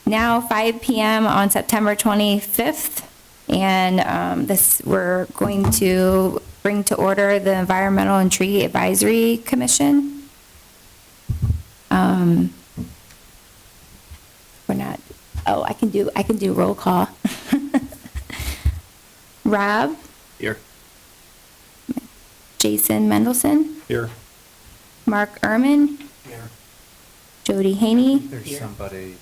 now 5 p.m. on September 25th, and we're going to bring to order the Environmental and Tree Advisory Commission. We're not. Oh, I can do roll call. Rob. Here. Jason Mendelson. Here. Mark Ehrman. Here. Jody Haney. There's somebody.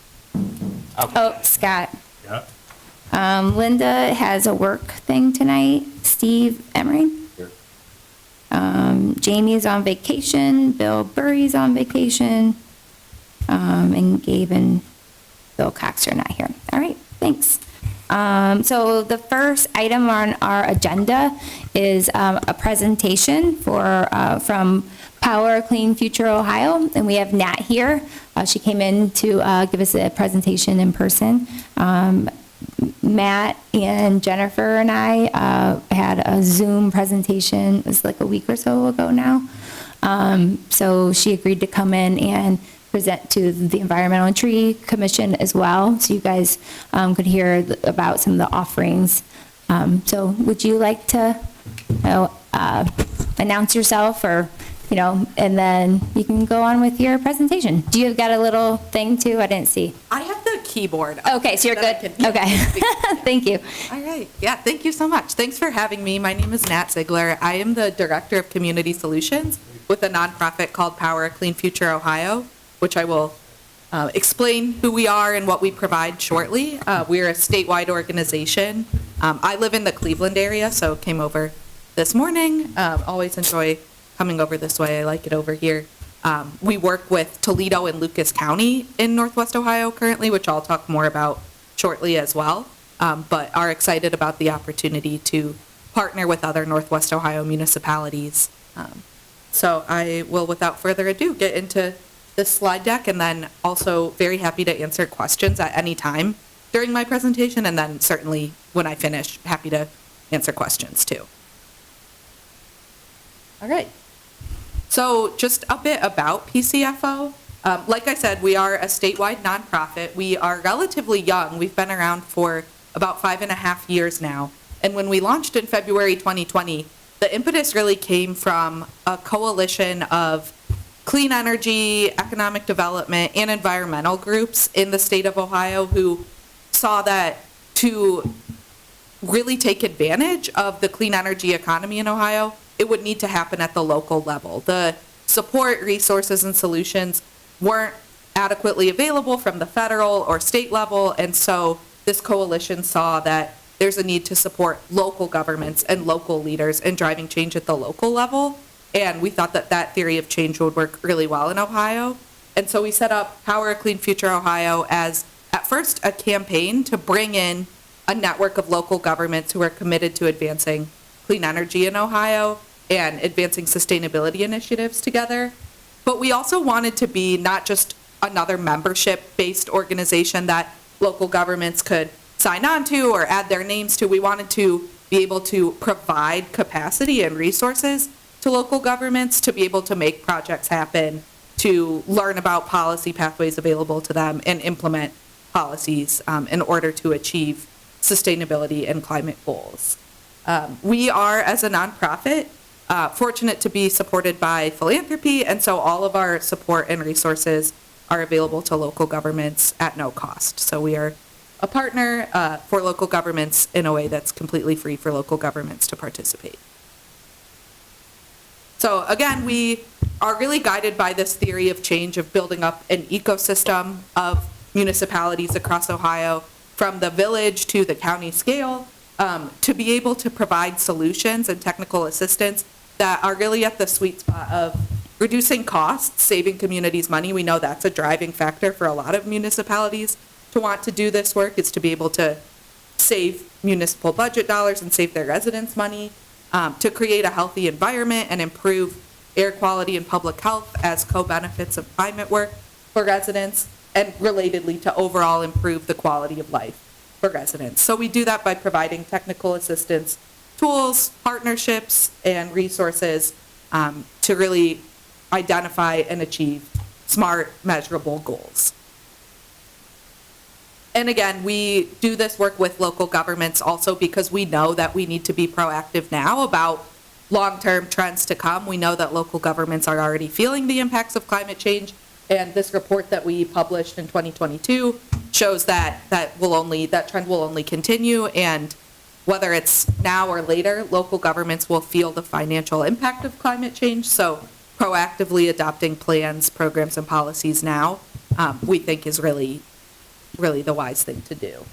Oh, Scott. Yeah. Linda has a work thing tonight. Steve Emery. Here. Jamie is on vacation. Bill Burry's on vacation. And Gabe and Bill Cox are not here. All right, thanks. So the first item on our agenda is a presentation from Power Clean Future Ohio, and we have Nat here. She came in to give us a presentation in person. Matt and Jennifer and I had a Zoom presentation, it was like a week or so ago now. So she agreed to come in and present to the Environmental and Tree Commission as well, so you guys could hear about some of the offerings. So would you like to announce yourself, or, and then you can go on with your presentation. Do you got a little thing too? I didn't see. I have the keyboard. Okay, so you're good? Okay, thank you. All right, yeah, thank you so much. Thanks for having me. My name is Nat Ziegler. I am the Director of Community Solutions with a nonprofit called Power Clean Future Ohio, which I will explain who we are and what we provide shortly. We're a statewide organization. I live in the Cleveland area, so came over this morning. Always enjoy coming over this way. I like it over here. We work with Toledo and Lucas County in Northwest Ohio currently, which I'll talk more about shortly as well, but are excited about the opportunity to partner with other Northwest Ohio municipalities. So I will, without further ado, get into this slide deck, and then also very happy to answer questions at any time during my presentation, and then certainly when I finish, happy to answer questions too. All right. So just a bit about PCFO. Like I said, we are a statewide nonprofit. We are relatively young. We've been around for about 5.5 years now. And when we launched in February 2020, the impetus really came from a coalition of clean energy, economic development, and environmental groups in the state of Ohio who saw that to really take advantage of the clean energy economy in Ohio, it would need to happen at the local level. The support, resources, and solutions weren't adequately available from the federal or state level, and so this coalition saw that there's a need to support local governments and local leaders in driving change at the local level. And we thought that that theory of change would work really well in Ohio. And so we set up Power Clean Future Ohio as, at first, a campaign to bring in a network of local governments who are committed to advancing clean energy in Ohio and advancing sustainability initiatives together. But we also wanted to be not just another membership-based organization that local governments could sign on to or add their names to. We wanted to be able to provide capacity and resources to local governments to be able to make projects happen, to learn about policy pathways available to them, and implement policies in order to achieve sustainability and climate goals. We are, as a nonprofit, fortunate to be supported by philanthropy, and so all of our support and resources are available to local governments at no cost. So we are a partner for local governments in a way that's completely free for local governments to participate. So again, we are really guided by this theory of change, of building up an ecosystem of municipalities across Ohio, from the village to the county scale, to be able to provide solutions and technical assistance that are really at the sweet spot of reducing costs, saving communities money. We know that's a driving factor for a lot of municipalities to want to do this work, is to be able to save municipal budget dollars and save their residents money, to create a healthy environment and improve air quality and public health as co-benefits of climate work for residents, and relatedly to overall improve the quality of life for residents. So we do that by providing technical assistance, tools, partnerships, and resources to really identify and achieve smart, measurable goals. And again, we do this work with local governments also because we know that we need to be proactive now about long-term trends to come. We know that local governments are already feeling the impacts of climate change, and this report that we published in 2022 shows that that trend will only continue, and whether it's now or later, local governments will feel the financial impact of climate change. So proactively adopting plans, programs, and policies now, we think is really the wise thing to do.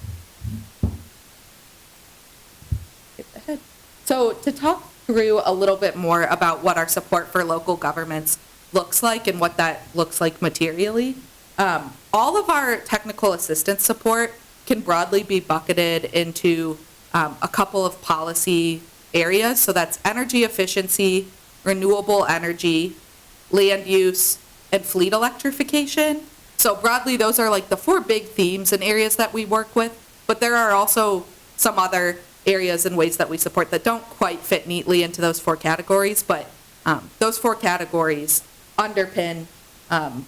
Skip ahead. So to talk through a little bit more about what our support for local governments looks like and what that looks like materially, all of our technical assistance support can broadly be bucketed into a couple of policy areas. So that's energy efficiency, renewable energy, land use, and fleet electrification. So broadly, those are like the four big themes and areas that we work with, but there are also some other areas and ways that we support that don't quite fit neatly into those four categories, but those four categories underpin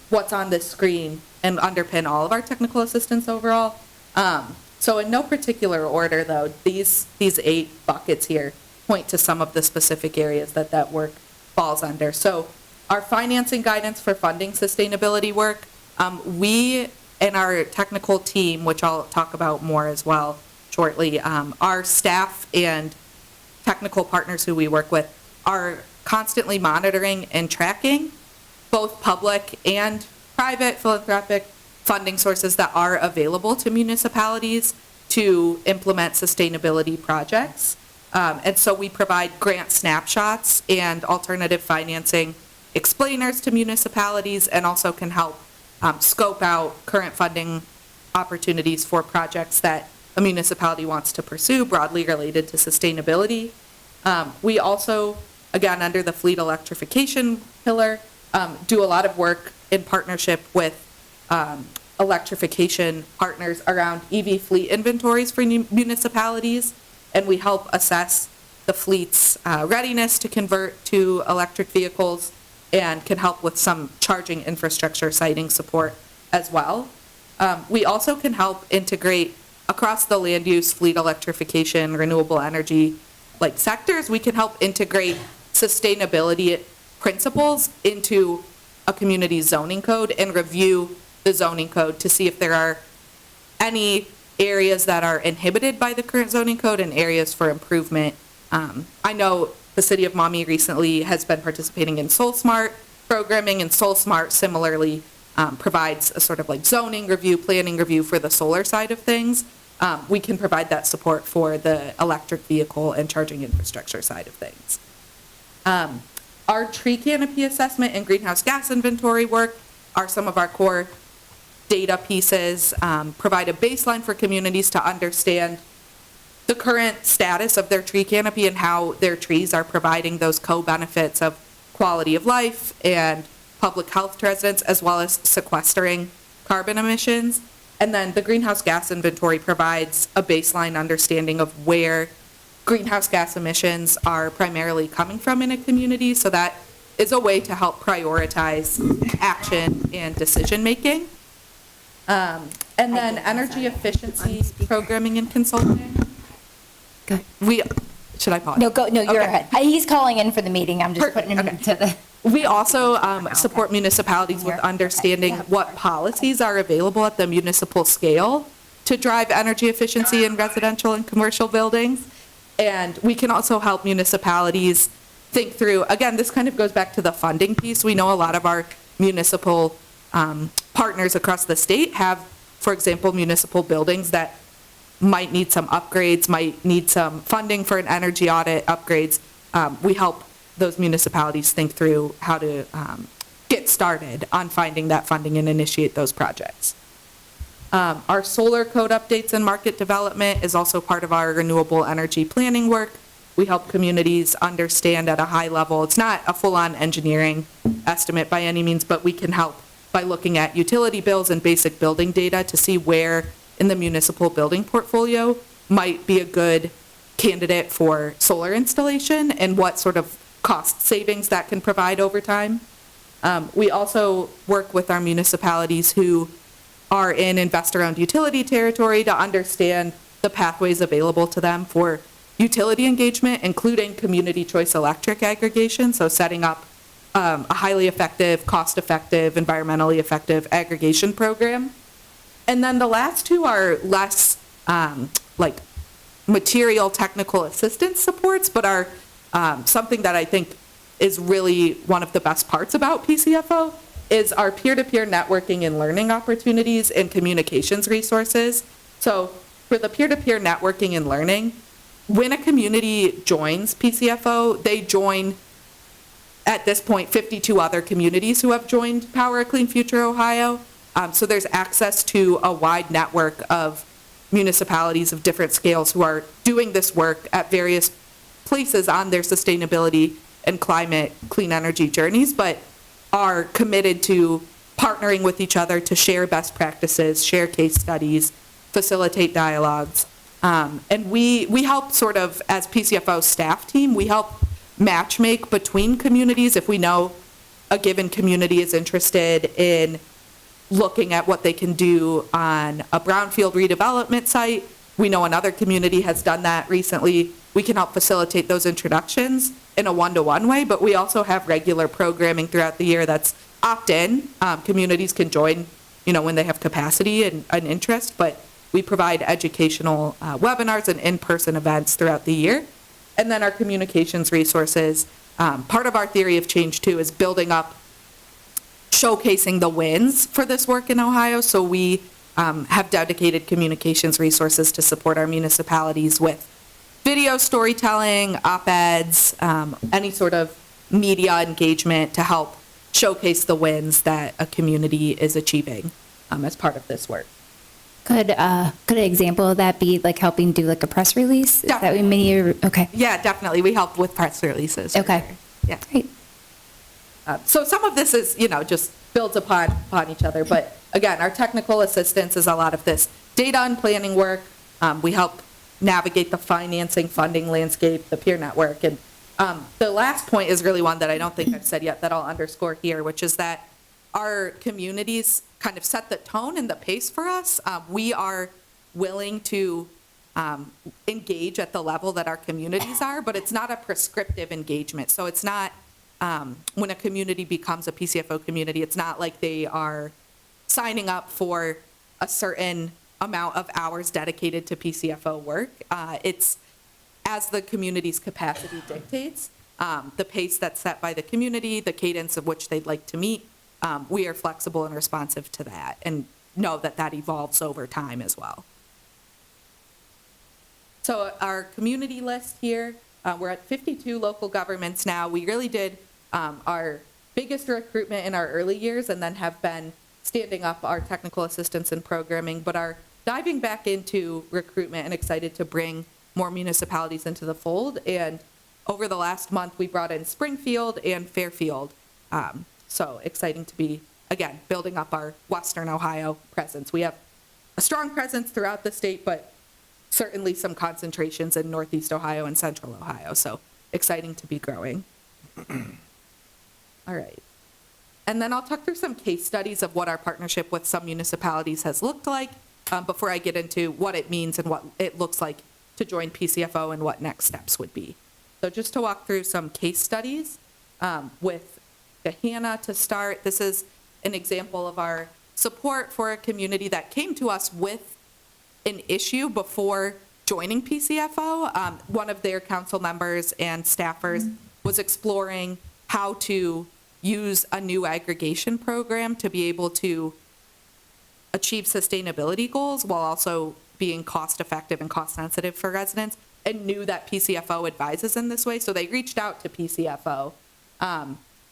what's on this screen and underpin all of our technical assistance overall. So in no particular order, though, these 8 buckets here point to some of the specific areas that work falls under. So our financing guidance for funding sustainability work, we and our technical team, which I'll talk about more as well shortly, our staff and technical partners who we work with are constantly monitoring and tracking both public and private philanthropic funding sources that are available to municipalities to implement sustainability projects. And so we provide grant snapshots and alternative financing explainers to municipalities, and also can help scope out current funding opportunities for projects that a municipality wants to pursue broadly related to sustainability. We also, again, under the fleet electrification pillar, do a lot of work in partnership with electrification partners around EV fleet inventories for municipalities, and we help assess the fleet's readiness to convert to electric vehicles, and can help with some charging infrastructure siting support as well. We also can help integrate across the land use, fleet electrification, renewable energy like sectors. We can help integrate sustainability principles into a community zoning code and review the zoning code to see if there are any areas that are inhibited by the current zoning code and areas for improvement. I know the city of Maumee recently has been participating in SolSmart programming, and SolSmart similarly provides a sort of like zoning review, planning review for the solar side of things. We can provide that support for the electric vehicle and charging infrastructure side of things. Our tree canopy assessment and greenhouse gas inventory work are some of our core data pieces, provide a baseline for communities to understand the current status of their tree canopy and how their trees are providing those co-benefits of quality of life and public health to residents, as well as sequestering carbon emissions. And then the greenhouse gas inventory provides a baseline understanding of where greenhouse gas emissions are primarily coming from in a community. So that is a way to help prioritize action and decision-making. And then energy efficiency programming and consulting. Go. Should I pause? No, go. No, you're Okay. ahead. He's calling in for the meeting. I'm just putting him Okay. into the. We also support municipalities with understanding what policies are available at the municipal scale to drive energy efficiency in residential and commercial buildings. And we can also help municipalities think through, again, this kind of goes back to the funding piece. We know a lot of our municipal partners across the state have, for example, municipal buildings that might need some upgrades, might need some funding for an energy audit upgrades. We help those municipalities think through how to get started on finding that funding and initiate those projects. Our solar code updates and market development is also part of our renewable energy planning work. We help communities understand at a high level. It's not a full-on engineering estimate by any means, but we can help by looking at utility bills and basic building data to see where in the municipal building portfolio might be a good candidate for solar installation and what sort of cost savings that can provide over time. We also work with our municipalities who are in investor-owned utility territory to understand the pathways available to them for utility engagement, including community choice electric aggregation, so setting up a highly effective, cost-effective, environmentally effective aggregation program. And then the last two are less like material technical assistance supports, but are something that I think is really one of the best parts about PCFO is our peer-to-peer networking and learning opportunities and communications resources. So for the peer-to-peer networking and learning, when a community joins PCFO, they join, at this point, 52 other communities who have joined Power a Clean Future Ohio. So there's access to a wide network of municipalities of different scales who are doing this work at various places on their sustainability and climate clean energy journeys, but are committed to partnering with each other to share best practices, share case studies, facilitate dialogues. And we help sort of, as PCFO staff team, we help matchmake between communities if we know a given community is interested in looking at what they can do on a brownfield redevelopment site. We know another community has done that recently. We can help facilitate those introductions in a one-to-one way, but we also have regular programming throughout the year that's opt-in. Communities can join, when they have capacity and an interest, but we provide educational webinars and in-person events throughout the year. And then our communications resources, part of our theory of change too is building up, showcasing the wins for this work in Ohio. So we have dedicated communications resources to support our municipalities with video storytelling, op-eds, any sort of media engagement to help showcase the wins that a community is achieving as part of this work. Could an example of that be like helping do like a press release? Is that what many are, okay. Yeah, definitely. We help with press releases. Okay. Yeah. Great. So some of this is, just builds upon each other. But again, our technical assistance is a lot of this data and planning work. We help navigate the financing, funding landscape, the peer network. And the last point is really one that I don't think I've said yet that I'll underscore here, which is that our communities kind of set the tone and the pace for us. We are willing to engage at the level that our communities are, but it's not a prescriptive engagement. So it's not, when a community becomes a PCFO community, it's not like they are signing up for a certain amount of hours dedicated to PCFO work. It's as the community's capacity dictates, the pace that's set by the community, the cadence of which they'd like to meet. We are flexible and responsive to that and know that that evolves over time as well. So our community list here, we're at 52 local governments now. We really did our biggest recruitment in our early years and then have been standing up our technical assistance and programming, but are diving back into recruitment and excited to bring more municipalities into the fold. And over the last month, we brought in Springfield and Fairfield. So exciting to be, again, building up our Western Ohio presence. We have a strong presence throughout the state, but certainly some concentrations in Northeast Ohio and Central Ohio. So exciting to be growing. All right. And then I'll talk through some case studies of what our partnership with some municipalities has looked like before I get into what it means and what it looks like to join PCFO and what next steps would be. So just to walk through some case studies with Gahanna to start. This is an example of our support for a community that came to us with an issue before joining PCFO. One of their council members and staffers was exploring how to use a new aggregation program to be able to achieve sustainability goals while also being cost effective and cost sensitive for residents, and knew that PCFO advises in this way. So they reached out to PCFO.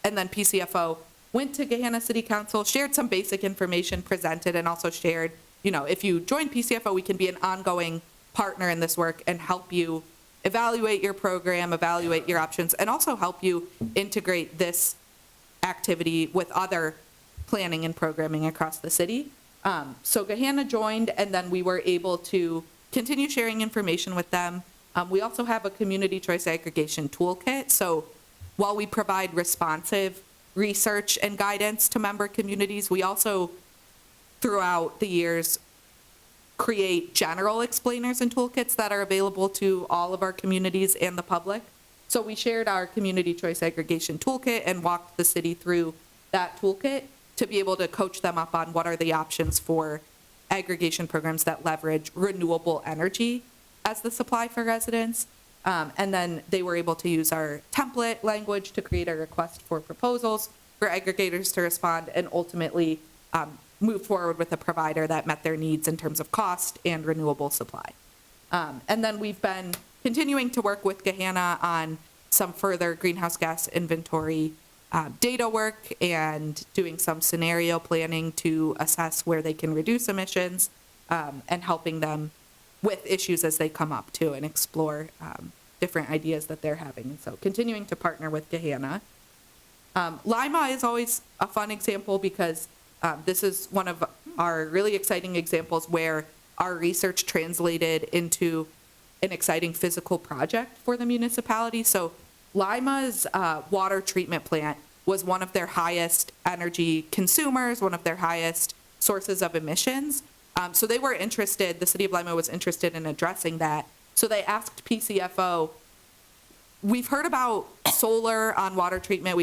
And then PCFO went to Gahanna City Council, shared some basic information, presented, and also shared, if you join PCFO, we can be an ongoing partner in this work and help you evaluate your program, evaluate your options, and also help you integrate this activity with other planning and programming across the city. So Gahanna joined, and then we were able to continue sharing information with them. We also have a community choice aggregation toolkit. So while we provide responsive research and guidance to member communities, we also throughout the years, create general explainers and toolkits that are available to all of our communities and the public. So we shared our community choice aggregation toolkit and walked the city through that toolkit to be able to coach them up on what are the options for aggregation programs that leverage renewable energy as the supply for residents. And then they were able to use our template language to create a request for proposals for aggregators to respond and ultimately move forward with a provider that met their needs in terms of cost and renewable supply. And then we've been continuing to work with Gehanna on some further greenhouse gas inventory data work and doing some scenario planning to assess where they can reduce emissions and helping them with issues as they come up too and explore different ideas that they're having. And so continuing to partner with Gehanna. Lima is always a fun example because this is one of our really exciting examples where our research translated into an exciting physical project for the municipality. So Lima's water treatment plant was one of their highest energy consumers, one of their highest sources of emissions. So they were interested, the city of Lima was interested in addressing that. So they asked PCFO, we've heard about solar on water treatment.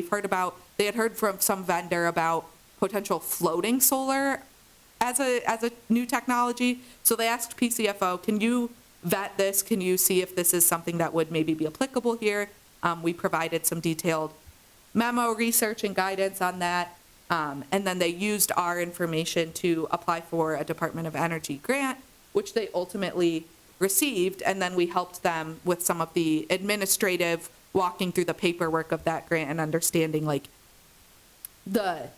They had heard from some vendor about potential floating solar as a new technology. So they asked PCFO, can you vet this? Can you see if this is something that would maybe be applicable here? We provided some detailed memo research and guidance on that. And then they used our information to apply for a Department of Energy grant, which they ultimately received. And then we helped them with some of the administrative, walking through the paperwork of that grant and understanding like the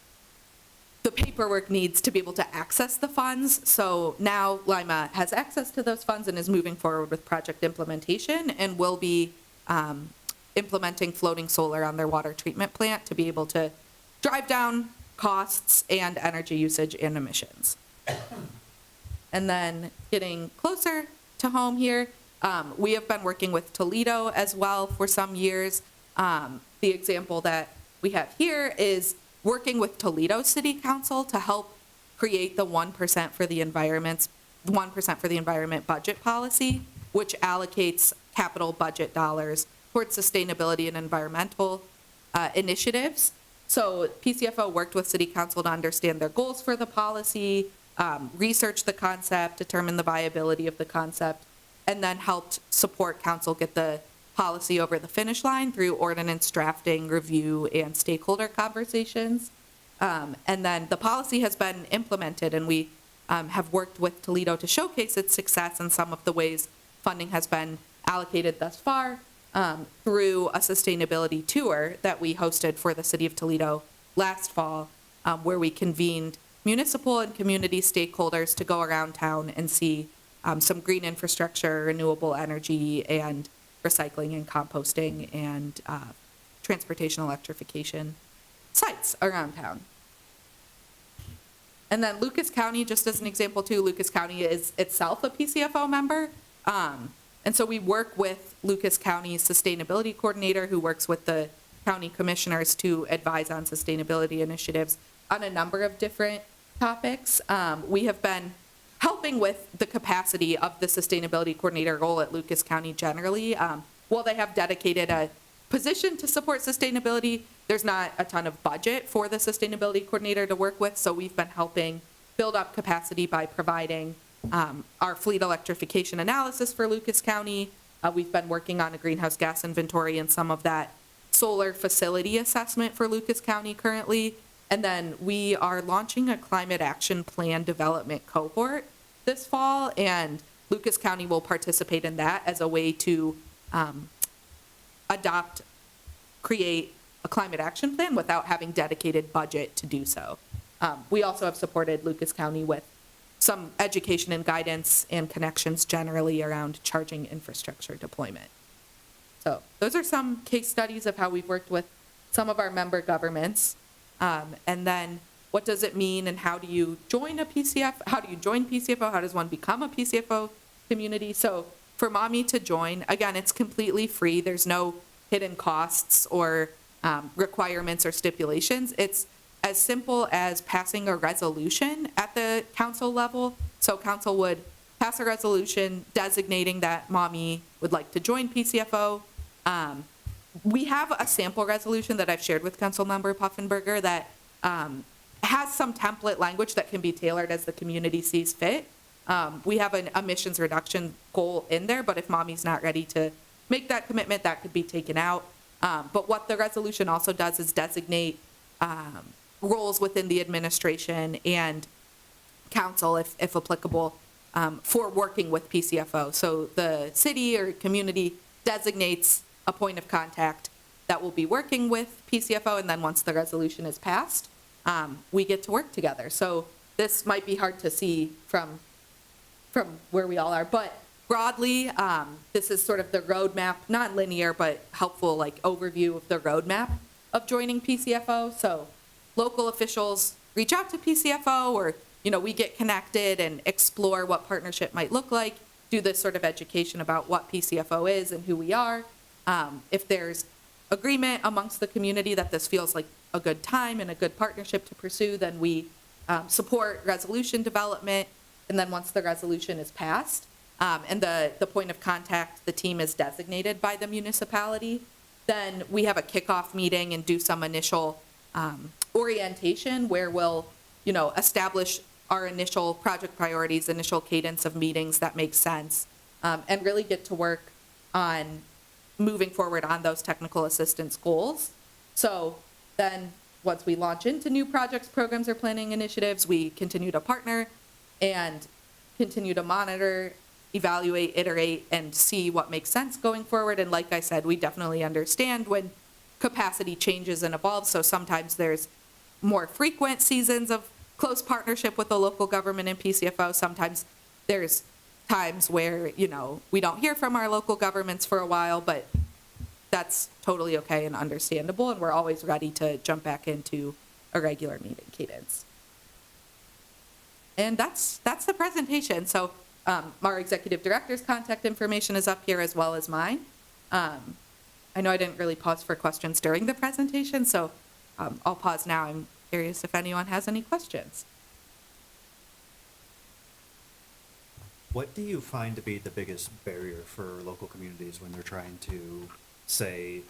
paperwork needs to be able to access the funds. So now Lima has access to those funds and is moving forward with project implementation and will be implementing floating solar on their water treatment plant to be able to drive down costs and energy usage and emissions. And then getting closer to home here, we have been working with Toledo as well for some years. The example that we have here is working with Toledo City Council to help create the 1% for the environment budget policy, which allocates capital budget dollars towards sustainability and environmental initiatives. So PCFO worked with City Council to understand their goals for the policy, research the concept, determine the viability of the concept, and then helped support council get the policy over the finish line through ordinance drafting, review, and stakeholder conversations. And then the policy has been implemented, and we have worked with Toledo to showcase its success in some of the ways funding has been allocated thus far through a sustainability tour that we hosted for the city of Toledo last fall, where we convened municipal and community stakeholders to go around town and see some green infrastructure, renewable energy, and recycling and composting and transportation electrification sites around town. And then Lucas County, just as an example too, Lucas County is itself a PCFO member. And so we work with Lucas County's sustainability coordinator who works with the county commissioners to advise on sustainability initiatives on a number of different topics. We have been helping with the capacity of the sustainability coordinator role at Lucas County generally. While they have dedicated a position to support sustainability, there's not a ton of budget for the sustainability coordinator to work with, so we've been helping build up capacity by providing our fleet electrification analysis for Lucas County. We've been working on a greenhouse gas inventory and some of that solar facility assessment for Lucas County currently. And then we are launching a climate action plan development cohort this fall, and Lucas County will participate in that as a way to create a climate action plan without having dedicated budget to do so. We also have supported Lucas County with some education and guidance and connections generally around charging infrastructure deployment. So those are some case studies of how we've worked with some of our member governments. And then what does it mean and how do you join a PCF? How do you join PCFO? How does one become a PCFO community? So for Mommy to join, again, it's completely free. There's no hidden costs or requirements or stipulations. It's as simple as passing a resolution at the council level. So council would pass a resolution designating that mommy would like to join PCFO. We have a sample resolution that I've shared with Councilmember Puffenberger that has some template language that can be tailored as the community sees fit. We have an emissions reduction goal in there, but if mommy's not ready to make that commitment, that could be taken out. But what the resolution also does is designate roles within the administration and council, if applicable, for working with PCFO. So the city or community designates a point of contact that will be working with PCFO, and then once the resolution is passed, we get to work together. So this might be hard to see from where we all are, but broadly, this is sort of the roadmap, not linear, but helpful like overview of the roadmap of joining PCFO. So local officials reach out to PCFO, or we get connected and explore what partnership might look like, do this sort of education about what PCFO is and who we are. If there's agreement amongst the community that this feels like a good time and a good partnership to pursue, then we support resolution development. And then once the resolution is passed, and the point of contact, the team is designated by the municipality, then we have a kickoff meeting and do some initial orientation where we'll, establish our initial project priorities, initial cadence of meetings that make sense, and really get to work on moving forward on those technical assistance goals. So then once we launch into new projects, programs, or planning initiatives, we continue to partner and continue to monitor, evaluate, iterate, and see what makes sense going forward. And like I said, we definitely understand when capacity changes and evolves. So sometimes there's more frequent seasons of close partnership with the local government and PCFO. Sometimes there's times where, we don't hear from our local governments for a while, but that's totally okay and understandable. And we're always ready to jump back into a regular meeting cadence. And that's the presentation. So our executive director's contact information is up here as well as mine. I know I didn't really pause for questions during the presentation, so I'll pause now. I'm curious if anyone has any questions. What do you find to be the biggest barrier for local communities when they're trying to, say,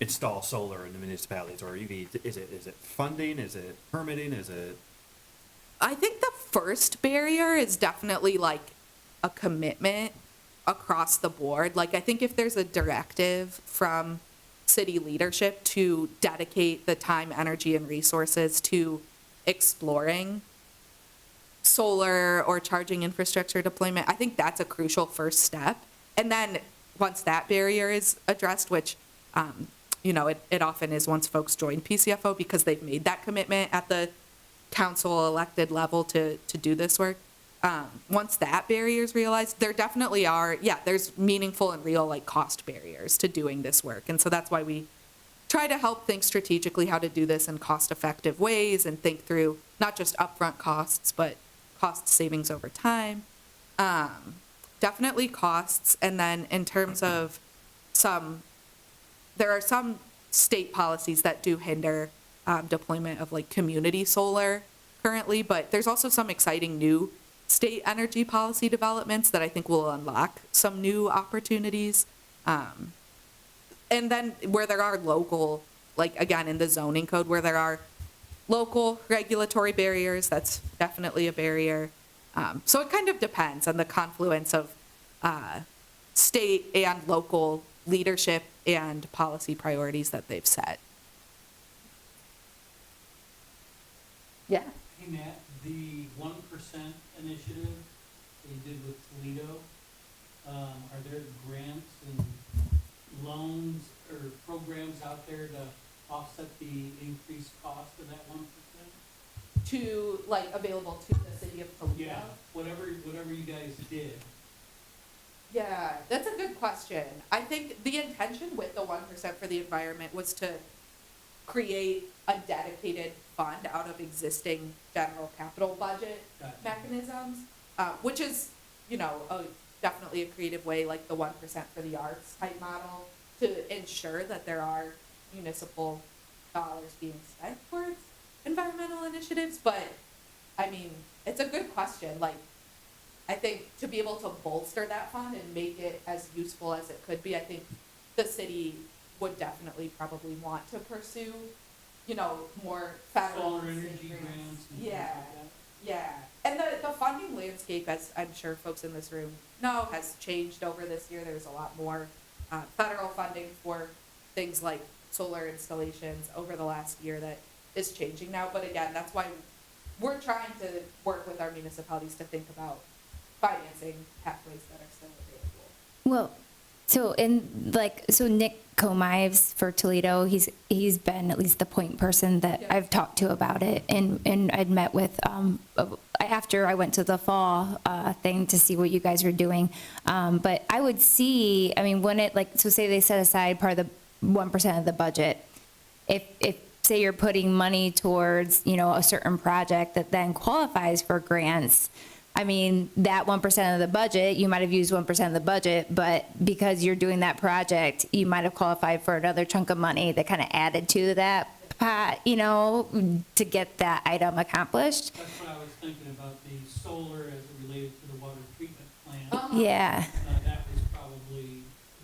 install solar in the municipalities or EV? Is it funding? Is it permitting? Is it? I think the first barrier is definitely like a commitment across the board. Like, I think if there's a directive from city leadership to dedicate the time, energy, and resources to exploring solar or charging infrastructure deployment, I think that's a crucial first step. And then once that barrier is addressed, which, it often is once folks join PCFO because they've made that commitment at the council elected level to do this work. Once that barrier is realized, there definitely are, there's meaningful and real like cost barriers to doing this work. And so that's why we try to help think strategically how to do this in cost effective ways and think through not just upfront costs, but cost savings over time. Definitely costs. And then in terms of there are some state policies that do hinder deployment of like community solar currently, but there's also some exciting new state energy policy developments that I think will unlock some new opportunities. And then where there are local, like again in the zoning code, where there are local regulatory barriers, that's definitely a barrier. So it kind of depends on the confluence of state and local leadership and policy priorities that they've set. Yeah. Hey, Matt, the 1% initiative that you did with Toledo, are there grants and loans or programs out there to offset the increased cost of that 1%? To, like, available to the city of Toledo? Yeah, whatever you guys did. Yeah, that's a good question. I think the intention with the 1% for the environment was to create a dedicated fund out of existing general capital budget Gotcha. mechanisms, which is, definitely a creative way, like the 1% for the arts type model, to ensure that there are municipal dollars being spent towards environmental initiatives, but, I mean, it's a good question. Like, I think to be able to bolster that fund and make it as useful as it could be, I think the city would definitely probably want to pursue, you know, more federal Solar and state energy grants and things Yeah, like that. yeah. And the funding landscape, as I'm sure folks in this room know, has changed over this year. There's a lot more federal funding for things like solar installations over the last year that is changing now. But again, that's why we're trying to work with our municipalities to think about financing pathways that are still available. Well, so Nick Comives for Toledo, he's been at least the point person that Yeah. I've talked to about it, and I'd met with, after I went to the fall thing to see what you guys were doing. But I would see, I mean, when it, like, so say they set aside part of the 1% of the budget, if say you're putting money towards, you know, a certain project that then qualifies for grants, I mean, that 1% of the budget, you might have used 1% of the budget, but because you're doing that project, you might have qualified for another chunk of money that kind of added to that pot, you know, to get that item accomplished. That's what I was thinking about, the solar as it related to the water treatment plant. Yeah. That was probably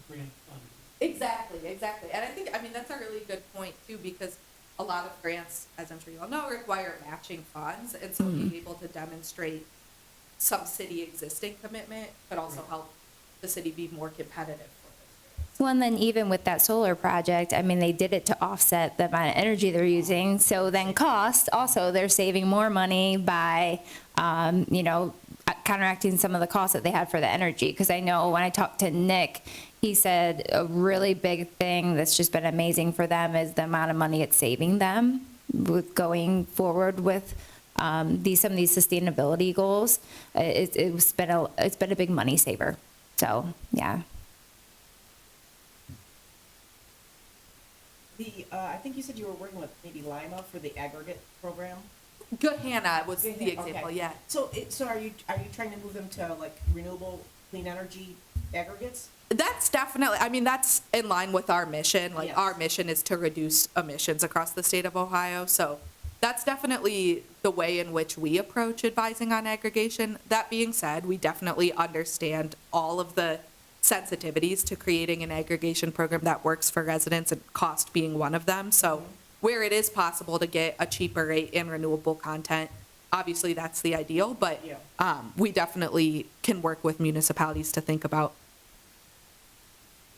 grant funded. Exactly. And I think, I mean, that's a really good point too, because a lot of grants, as I'm sure you all know, require matching funds. And so being able to demonstrate some city existing commitment could also help the city be more competitive for those grants. Well, and then even with that solar project, I mean, they did it to offset the amount of energy they're using. So then cost, also, they're saving more money by, you know, counteracting some of the costs that they had for the energy. Because I know when I talked to Nick, he said a really big thing that's just been amazing for them is the amount of money it's saving them with going forward with some of these sustainability goals. It's been a big money saver. So, yeah. I think you said you were working with maybe Lima for the aggregate program? Good Hannah was the Okay. example, yeah. So are you trying to move them to like renewable clean energy aggregates? That's definitely, I mean, that's in line with our mission. Like, Yes. our mission is to reduce emissions across the state of Ohio. So that's definitely the way in which we approach advising on aggregation. That being said, we definitely understand all of the sensitivities to creating an aggregation program that works for residents, and cost being one of them. So where it is possible to get a cheaper rate and renewable content, obviously that's the ideal, but Yeah. we definitely can work with municipalities to think about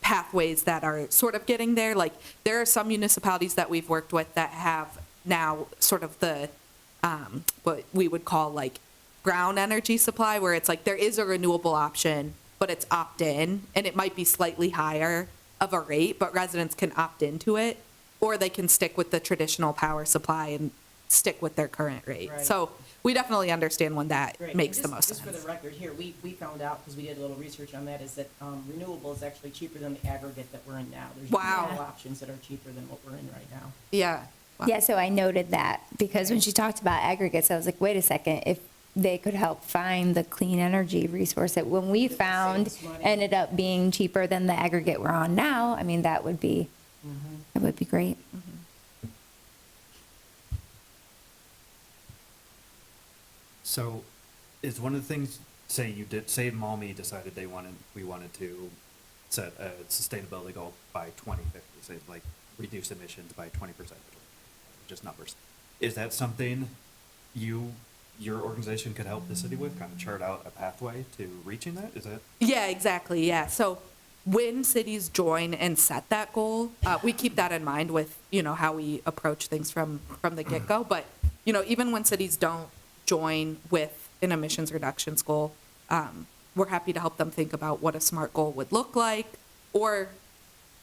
pathways that are sort of getting there. Like, there are some municipalities that we've worked with that have now sort of the, what we would call like brown energy supply, where it's like there is a renewable option, but it's opt-in, and it might be slightly higher of a rate, but residents can opt into it, or they can stick with the traditional power supply and stick with their current rate. Right. So we definitely understand when that Great. makes And the most sense. Just for the record here, we found out, because we did a little research on that, is that renewable is actually cheaper than the aggregate that we're in now. There's Wow. no options that are cheaper than what we're in right now. Yeah. Wow. Yeah, so I noted that because when she talked about aggregates, I was like, wait a second, if they could help find the clean energy resource that when we That would save found us money. ended up being cheaper than the aggregate we're on now, I mean, that would be great. So, is one of the things, say Maumee decided we wanted to set a sustainability goal by 2050, say like reduce emissions by 20%, just numbers. Is that something your organization could help the city with, kind of chart out a pathway to reaching that? Is that? Yeah, exactly. Yeah. So when cities join and set that goal, we keep that in mind with, you know, how we approach things from the get-go. But, you know, even when cities don't join with an emissions reductions goal, we're happy to help them think about what a SMART goal would look like, or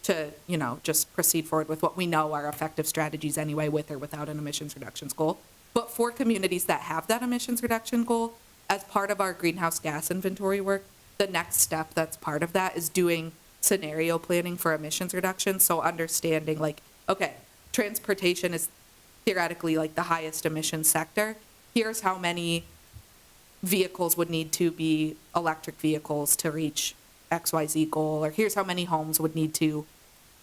to, you know, just proceed forward with what we know are effective strategies anyway, with or without an emissions reductions goal. But for communities that have that emissions reduction goal, as part of our greenhouse gas inventory work, the next step that's part of that is doing scenario planning for emissions reduction. So understanding, like, okay, transportation is theoretically like the highest emission sector. Here's how many vehicles would need to be electric vehicles to reach XYZ goal, or here's how many homes would need to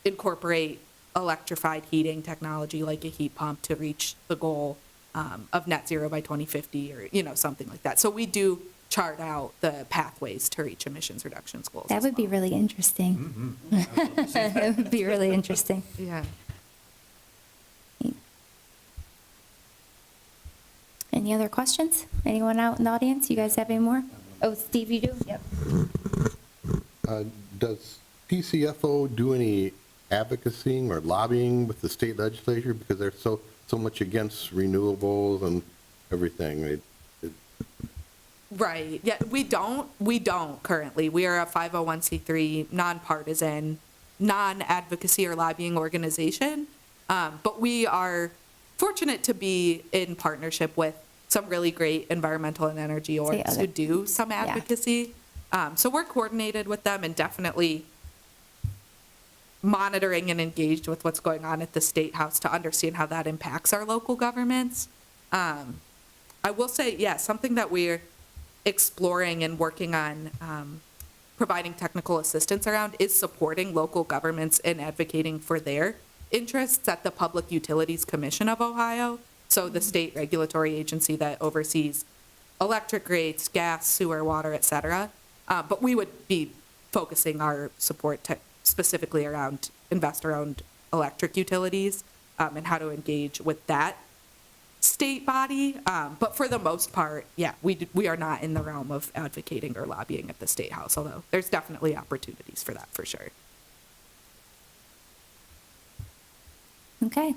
incorporate electrified heating technology like a heat pump to reach the goal of net zero by 2050 or, something like that. So we do chart out the pathways to reach emissions reductions goals. That as would be well. really interesting. It would be really interesting. Yeah. Any other questions? Anyone out in the audience? You guys have any more? Oh, Steve, you do? Yep. Does PCFO do any advocacy or lobbying with the state legislature because they're so much against renewables and everything? Right. Yeah, we don't currently. We are a 501c3 nonpartisan, non-advocacy or lobbying organization. But we are fortunate to be in partnership with some really great environmental and energy orgs who do some advocacy. So we're coordinated with them and definitely monitoring and engaged with what's going on at the State House to understand how that impacts our local governments. I will say, yeah, something that we're exploring and working on providing technical assistance around is supporting local governments in advocating for their interests at the Public Utilities Commission of Ohio, so the state regulatory agency that oversees electric rates, gas, sewer, water, et cetera. But we would be focusing our support specifically around investor-owned electric utilities and how to engage with that state body. But for the most part, yeah, we are not in the realm of advocating or lobbying at the State House, although there's definitely opportunities for that for sure. Okay.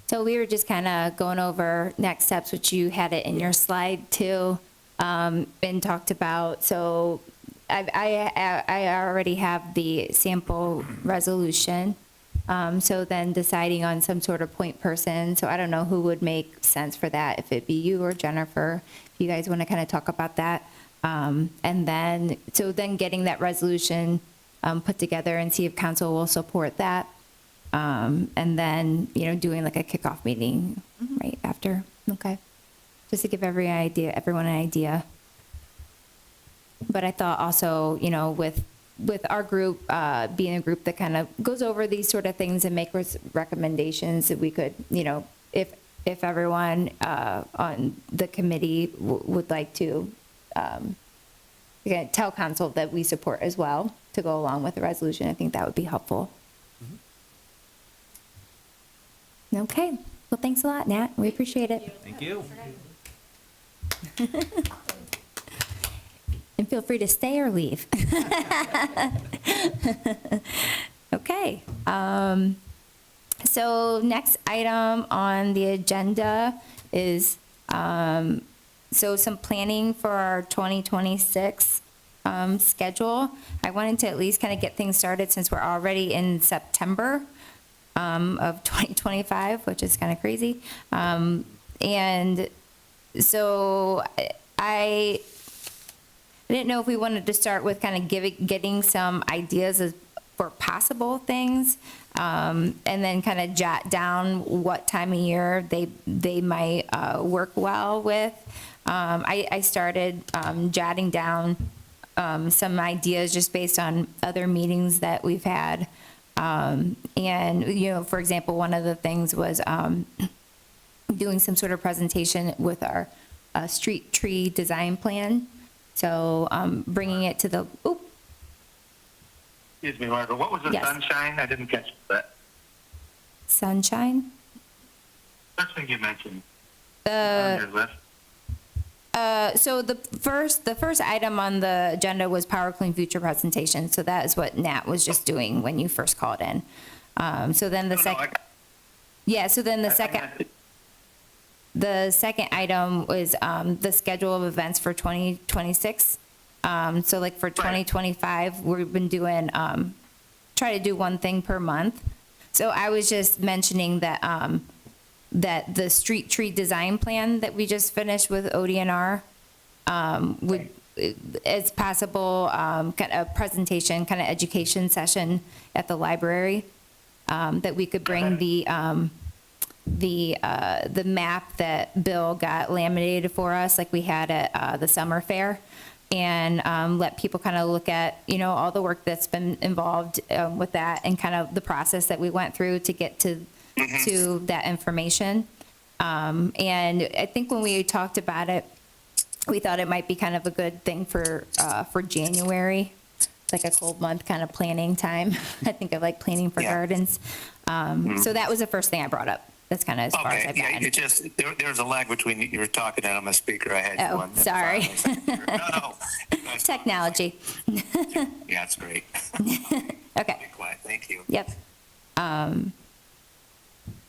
So we were just kind of going over next steps, which you had it in your slide too, and talked about. So I already have the sample resolution. So then deciding on some sort of point person. So I don't know who would make sense for that, if it be you or Jennifer, if you guys want to kind of talk about that. And then getting that resolution put together and see if council will support that. And then, doing like a kickoff meeting right after. Okay. Just to give everyone an idea. But I thought also, with our group being a group that kind of goes over these sort of things and makes recommendations, that we could, if everyone on the committee would like to again, tell council that we support as well to go along with the resolution, I think that would be helpful. Okay. Well, thanks a lot, Nat. We appreciate it. Thank you. And feel free to stay or leave. Okay. So next item on the agenda is some planning for our 2026 schedule. I wanted to at least kind of get things started since we're already in September of 2025, which is kind of crazy. And so I didn't know if we wanted to start with kind of getting some ideas for possible things, and then kind of jot down what time of year they might work well with. I started jotting down some ideas just based on other meetings that we've had. And, for example, one of the things was doing some sort of presentation with our street tree design plan. So bringing it to the, Excuse me, Margaret, what was the Yes. sunshine? I didn't catch that. sunshine. First thing you mentioned The on your list. So the first item on the agenda was Power Clean Future presentation. So that is what Nat was just doing when you first called in. So then the second, so then the second item was the schedule of events for 2026. So like for 2025, we've been doing, try to do one thing per month. So I was just mentioning that, that the street tree design plan that we just finished with ODNR it's possible, kind of presentation, kind of education session at the library, that we could bring the map that Bill got laminated for us, like we had at the summer fair. and let people kind of look at, you know, all the work that's been involved with that and kind of the process that we went through to get to that information. And I think when we talked about it, we thought it might be kind of a good thing for January. It's like a cold month kind of planning time. I think of like planning for Yeah. gardens. So that was the first thing I brought up. That's kind of as far as Okay, I've yeah, gotten. you just, there's a lag between you were talking and I'm a speaker. I had you Oh, on. That's sorry. fine. No. That's- Technology. Yeah, it's great. Okay. Be quiet, thank you. Yep.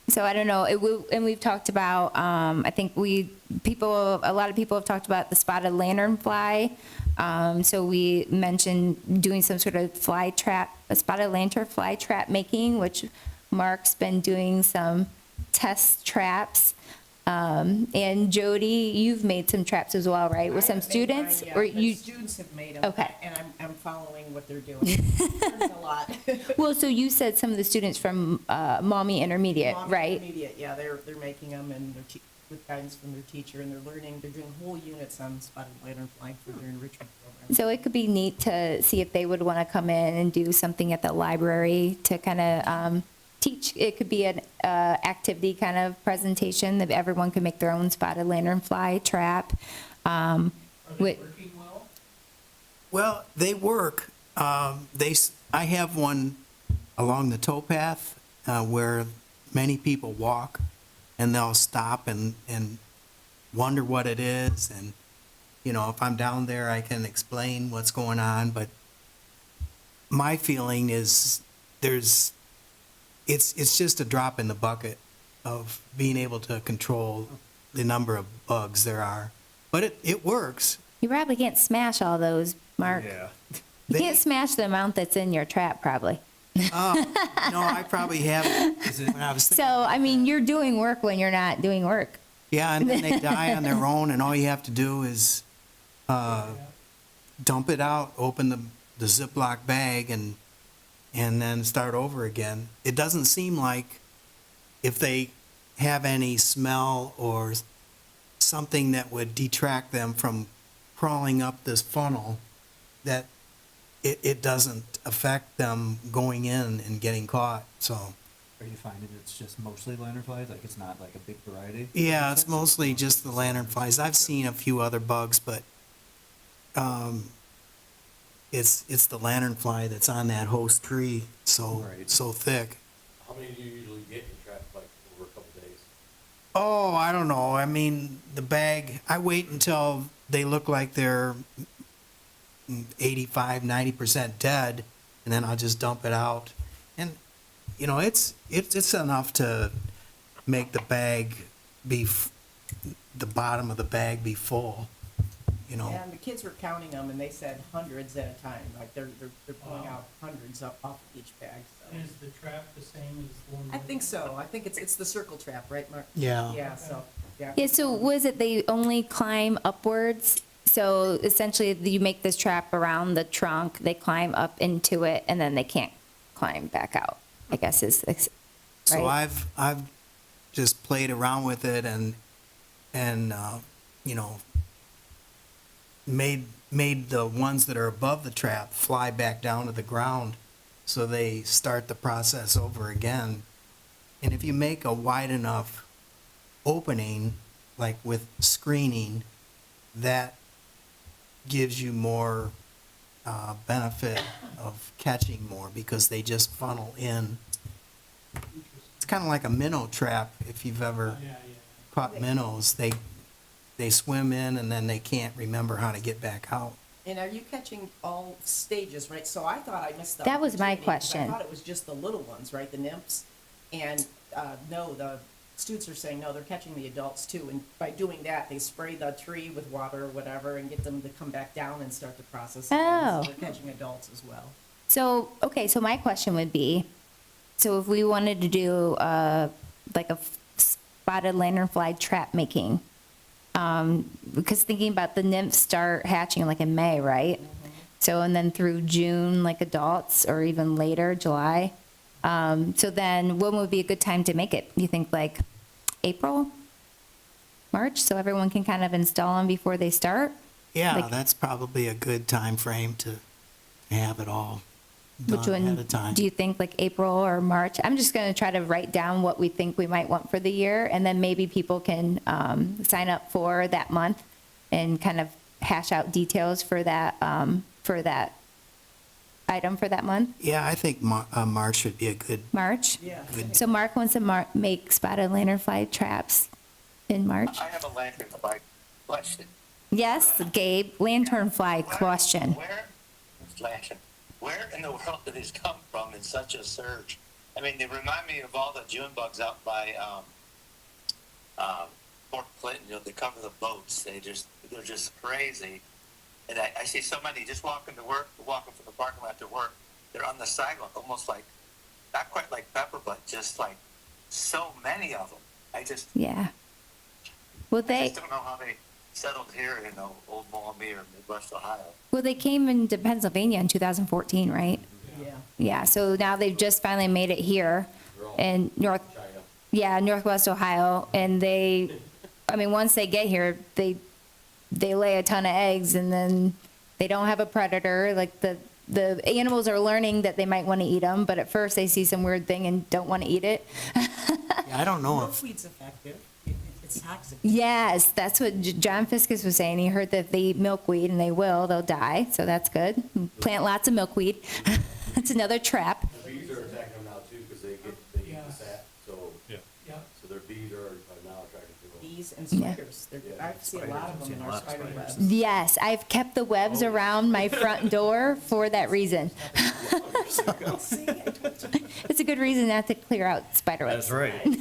So I don't know, and we've talked about, I think a lot of people have talked about the spotted lanternfly. So we mentioned doing some sort of fly trap, a spotted lanternfly trap making, which Mark's been doing some test traps. And Jody, you've made some traps as well, right? With some students? Or Or you? Students have made them. Okay. And I'm following what they're doing. Learning a lot. Well, so you said some of the students from Maumee Intermediate, Mom right? Intermediate, yeah, they're making them and they're with guidance from their teacher, and they're doing whole units on spotted lanternfly for their enrichment program. So it could be neat to see if they would want to come in and do something at the library to kind of teach. It could be an activity kind of presentation that everyone could make their own spotted lanternfly trap. Are they Wait. working well? Well, they work. I have one along the towpath where many people walk, and they'll stop and wonder what it is. And, you know, if I'm down there, I can explain what's going on. But my feeling is it's just a drop in the bucket of being able to control the number of bugs there are. But it works. You probably can't smash all those, Mark. Yeah. You can't smash the amount that's in your trap, probably. No, I probably haven't. When I was So, thinking, I mean, you're doing work when you're not doing work. yeah, and then they die on their own, and all you have to do is dump it out, open the Ziploc bag, and then start over again. It doesn't seem like if they have any smell or something that would detract them from crawling up this funnel, that it doesn't affect them going in and getting caught. So, Are you finding it's just mostly lanternflies? Like it's not like a big variety? yeah, it's mostly just the lanternflies. I've seen a few other bugs, but it's the lanternfly that's on that host tree, so Right. so thick. How many do you usually get in your trap, like, over a couple days? Oh, I don't know. I mean, the bag, I wait until they look like they're 85, 90% dead, and then I'll just dump it out. And, you know, it's enough to make the bag the bottom of the bag be full, you know. And the kids were counting them, and they said hundreds at a time, like they're pulling out hundreds off of each bag, so. Is the trap the same as the one? I think so, I think it's the circle trap, right, Mark? Yeah. Yeah, so, yeah. Yeah, so was it they only climb upwards? So essentially, you make this trap around the trunk, they climb up into it, and then they can't climb back out, I guess is, So right? I've just played around with it and you know, made the ones that are above the trap fly back down to the ground, so they start the process over again. And if you make a wide enough opening, like with screening, that gives you more benefit of catching more, because they just funnel in. It's kind of like a minnow trap, if you've ever Yeah, yeah. caught minnows. They swim in and then they can't remember how to get back out. And are you catching all stages, right? So I thought I missed the That was my opportunity, 'cause question. I thought it was just the little ones, right, the nymphs? And, no, the students are saying, no, they're catching the adults too. And by doing that, they spray the tree with water or whatever and get them to come back down and start the process again. Oh. So they're catching adults as well. So, okay, so my question would be, so if we wanted to do like a spotted lanternfly trap making, because thinking about the nymphs start hatching like in May, right? So, and then through June, like adults, or even later, July. So then when would be a good time to make it? You think like April, March, so everyone can kind of install them before they start? Yeah, Like- that's probably a good time frame to have it all Which done ahead one, of time. do you think, like April or March? I'm just going to try to write down what we think we might want for the year, and then maybe people can sign up for that month and kind of hash out details for that item for that month, Yeah, I think March would be a good, March. Yeah. So Mark wants to make spotted lanternfly traps in March. I have a lanternfly question. Yes, Gabe, lanternfly question. Where in the world did these come from in such a surge? I mean, they remind me of all the June bugs out by Fort Clinton. You know, they cover the boats. They're just crazy. And I see so many just walking to work, walking from the parking lot to work. They're on the sidewalk, almost like, not quite like pepper, but just like so many of them. Yeah. Well, I they just don't know how they settled here in Old Maumee or Midwest Ohio. came into Pennsylvania in 2014, right? Yeah. Yeah, so now they've just finally made it here in Northwest Ohio, and once they get here, they lay a ton of eggs, and then they don't have a predator. Like the animals are learning that they might want to eat them, but at first they see some weird thing and don't want to eat it. I don't know if, Milkweed's effective. It's toxic. Yes, that's what John Fiskus was saying. He heard that if they eat milkweed, and they'll die, so that's good. Plant lots of milkweed. That's another trap. The bees are attacking them now too, because they eat the sap, so, Yep. so their bees are now attracted to them. Bees and Yeah. spiders. I see a lot of them in our spider webs. Yes, I've kept the webs around my front door for that reason. It's a good reason not to clear out spider webs. That's right.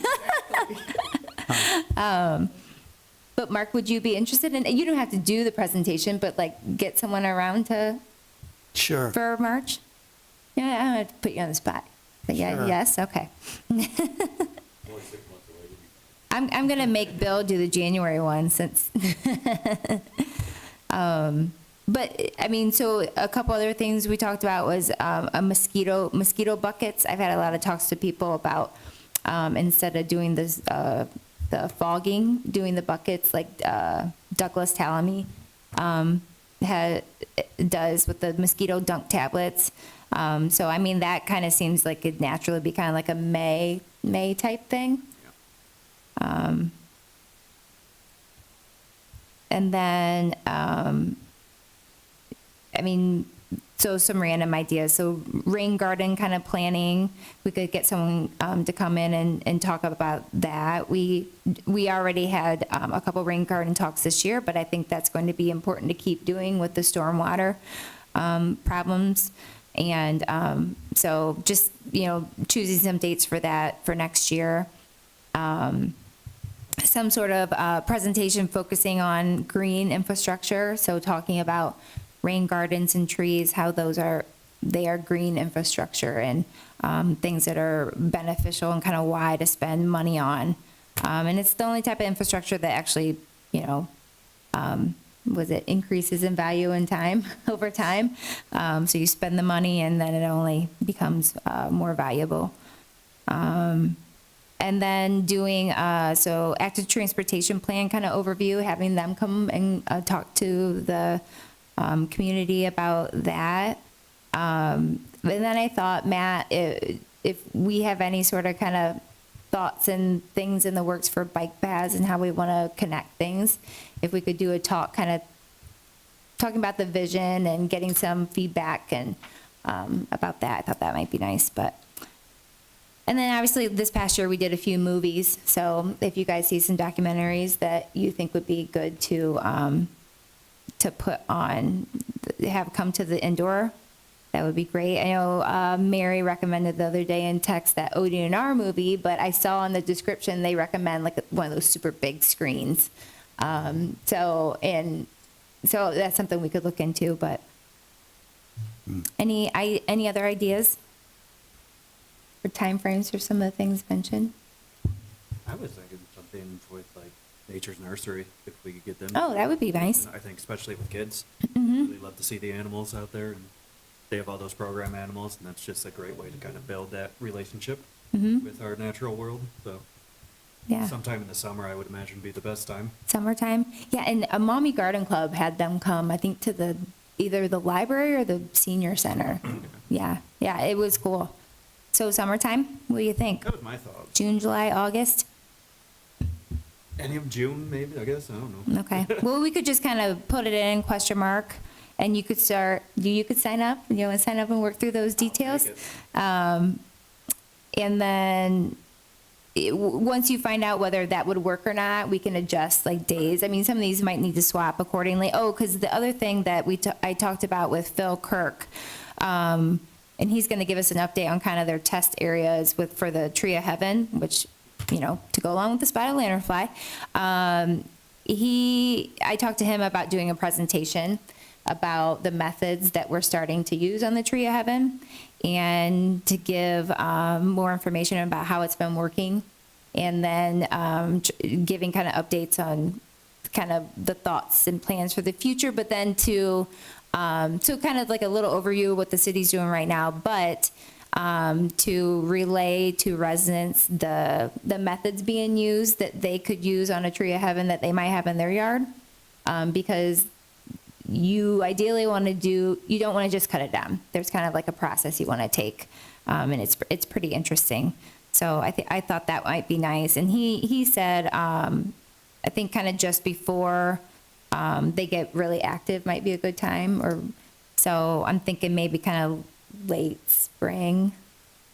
But Mark, would you be interested in, you don't have to do the presentation, but like get someone around sure. for March? Yeah, I don't have to put you on the spot. But yeah, Sure. yes, okay. Only 6 months away to be. I'm going to make Bill do the January one since, but I mean, so a couple other things we talked about was mosquito buckets. I've had a lot of talks to people about instead of doing this, the fogging, doing the buckets like Douglas Talamy does with the mosquito dunk tablets. So I mean, that kind of seems like it'd naturally be kind of like a May type thing. And then, I mean, so some random ideas. So rain garden kind of planning, we could get someone to come in and talk about that. We already had a couple rain garden talks this year, but I think that's going to be important to keep doing with the stormwater problems. And so just, choosing some dates for that for next year. Some sort of presentation focusing on green infrastructure, so talking about rain gardens and trees, how they are green infrastructure and things that are beneficial and kind of why to spend money on. And it's the only type of infrastructure that actually, increases in value in time, over time. So you spend the money and then it only becomes more valuable. And then doing, active transportation plan kind of overview, having them come and talk to the community about that. And then I thought, Matt, if we have any sort of kind of thoughts and things in the works for bike paths and how we want to connect things, if we could do a talk kind of talking about the vision and getting some feedback and about that. I thought that might be nice, and then obviously this past year we did a few movies. So if you guys see some documentaries that you think would be good to put on, have come to the indoor, that would be great. I know Mary recommended the other day in text that ODNR movie, but I saw in the description they recommend like one of those super big screens. So that's something we could look into. But any other ideas? For timeframes for some of the things mentioned? I was thinking something with like Nature's Nursery, if we could get them. Oh, that would be nice. I think especially with kids, Mm-hmm. really love to see the animals out there, and they have all those program animals, and that's just a great way to kind of build that relationship Mm-hmm. with our natural world. So Yeah. Sometime in the summer, I would imagine, be the best time. Summertime. Yeah, and a Mommy Garden Club had them come, I think, to either the library or the senior center. Yeah, it was cool. So summertime, what do you think? That was my thought. June, July, August? Any of June, maybe, I guess, I don't know. Okay. Well, we could just kind of put it in question mark, and you could sign up, you want to sign up and work through those details? it. And then, once you find out whether that would work or not, we can adjust like days. I mean, some of these might need to swap accordingly. Oh, because the other thing that I talked about with Phil Kirk, and he's going to give us an update on kind of their test areas for the Tree of Heaven, which, to go along with the spotted lanternfly. I talked to him about doing a presentation about the methods that we're starting to use on the Tree of Heaven, and to give more information about how it's been working, and then giving kind of updates on kind of the thoughts and plans for the future, but then to kind of like a little overview of what the city's doing right now, but to relay to residents the methods being used that they could use on a Tree of Heaven that they might have in their yard, because you ideally you don't want to just cut it down. There's kind of like a process you want to take, and it's pretty interesting. So I thought that might be nice. And he said, I think kind of just before they get really active might be a good time, so I'm thinking maybe kind of late spring.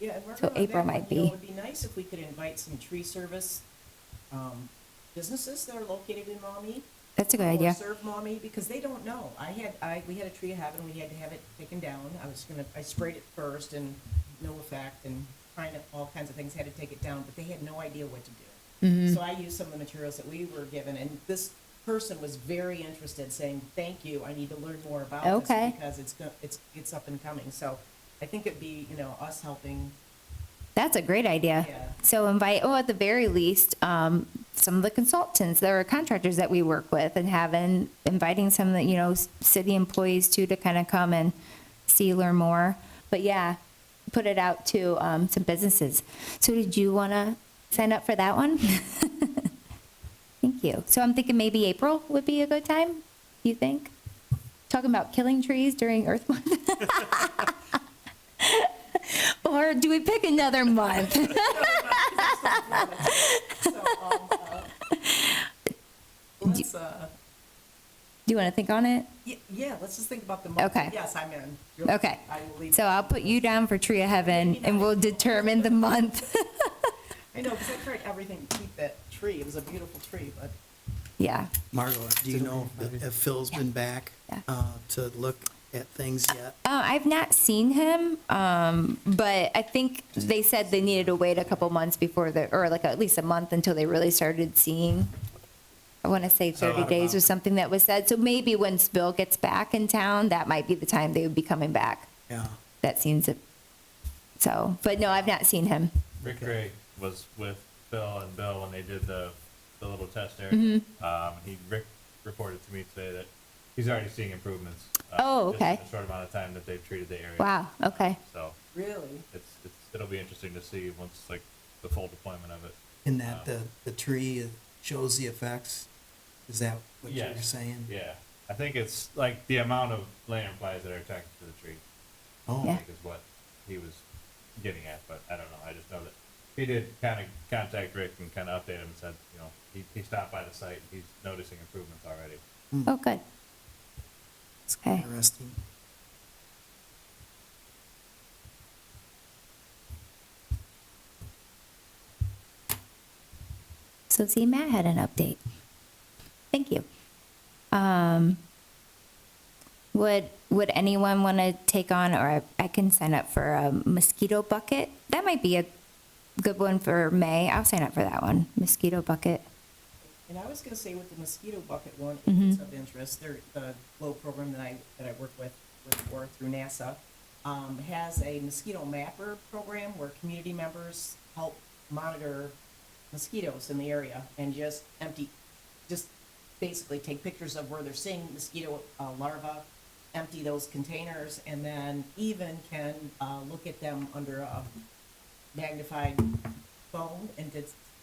Yeah, and we're So going on April that might one, be. It would be nice if we could invite some tree service businesses that are located in Maumee. That's a good Or idea. serve Maumee, because they don't know. We had a Tree of Heaven, we had to have it taken down. I sprayed it first and no effect, and all kinds of things, had to take it down, but they had no idea what to do. Mm-hmm. So I used some of the materials that we were given, and this person was very interested, saying, thank you, I need to learn more about this. Okay. Because it's up and coming. So I think it'd be, us helping. That's a great idea. Yeah. So invite, at the very least, some of the consultants, there are contractors that we work with, and inviting some of the, city employees too, to kind of come and learn more. But yeah, put it out to some businesses. So did you want to sign up for that one? Thank you. So I'm thinking maybe April would be a good time, you think? Talking about killing trees during Earth Month? Or do we pick another month? So, let's, Do you want to think on it? yeah, let's just think about the month. Okay. Yes, I'm in. You're- Okay. I will leave. So I'll put you down for Tree of Heaven, and we'll determine the month. I know, because I tried everything to keep that tree. It was a beautiful tree, but Yeah. Margo, do you know if Phil's been back Yeah. to look at things yet? I've not seen him, but I think they said they needed to wait a couple months or like at least a month until they really started seeing. I want to say 30 days was something that was said. So maybe when Bill gets back in town, that might be the time they would be coming back. Yeah. That seems so. But no, I've not seen him. Rick Gray was with Phil and Bill when they did the little test area. Mm-hmm. Rick reported to me today that he's already seeing improvements. Oh, just okay. in the short amount of time that they've treated the area. Wow. Okay. So really, it'll be interesting to see once like the full deployment of it. In that the tree shows the effects? Is that what you're Yes. saying? Yeah, I think it's like the amount of lanternflies that are attracted to the tree. Oh, I Yeah. think is what he was getting at, but I don't know. I just know that he did kind of contact Rick and kind of update him and said, he stopped by the site. He's noticing improvements already. Oh, good. it's Okay. interesting. So see, Matt had an update. Thank you. Would anyone want to take on, or I can sign up for a mosquito bucket? That might be a good one for May. I'll sign up for that one, mosquito bucket. and I was gonna say with the mosquito bucket one, if Mhm. it's of interest, the GLOBE program that I work with through NASA, has a mosquito mapper program where community members help monitor mosquitoes in the area and just basically take pictures of where they're seeing mosquito larvae, empty those containers, and then even can look at them under a magnified phone and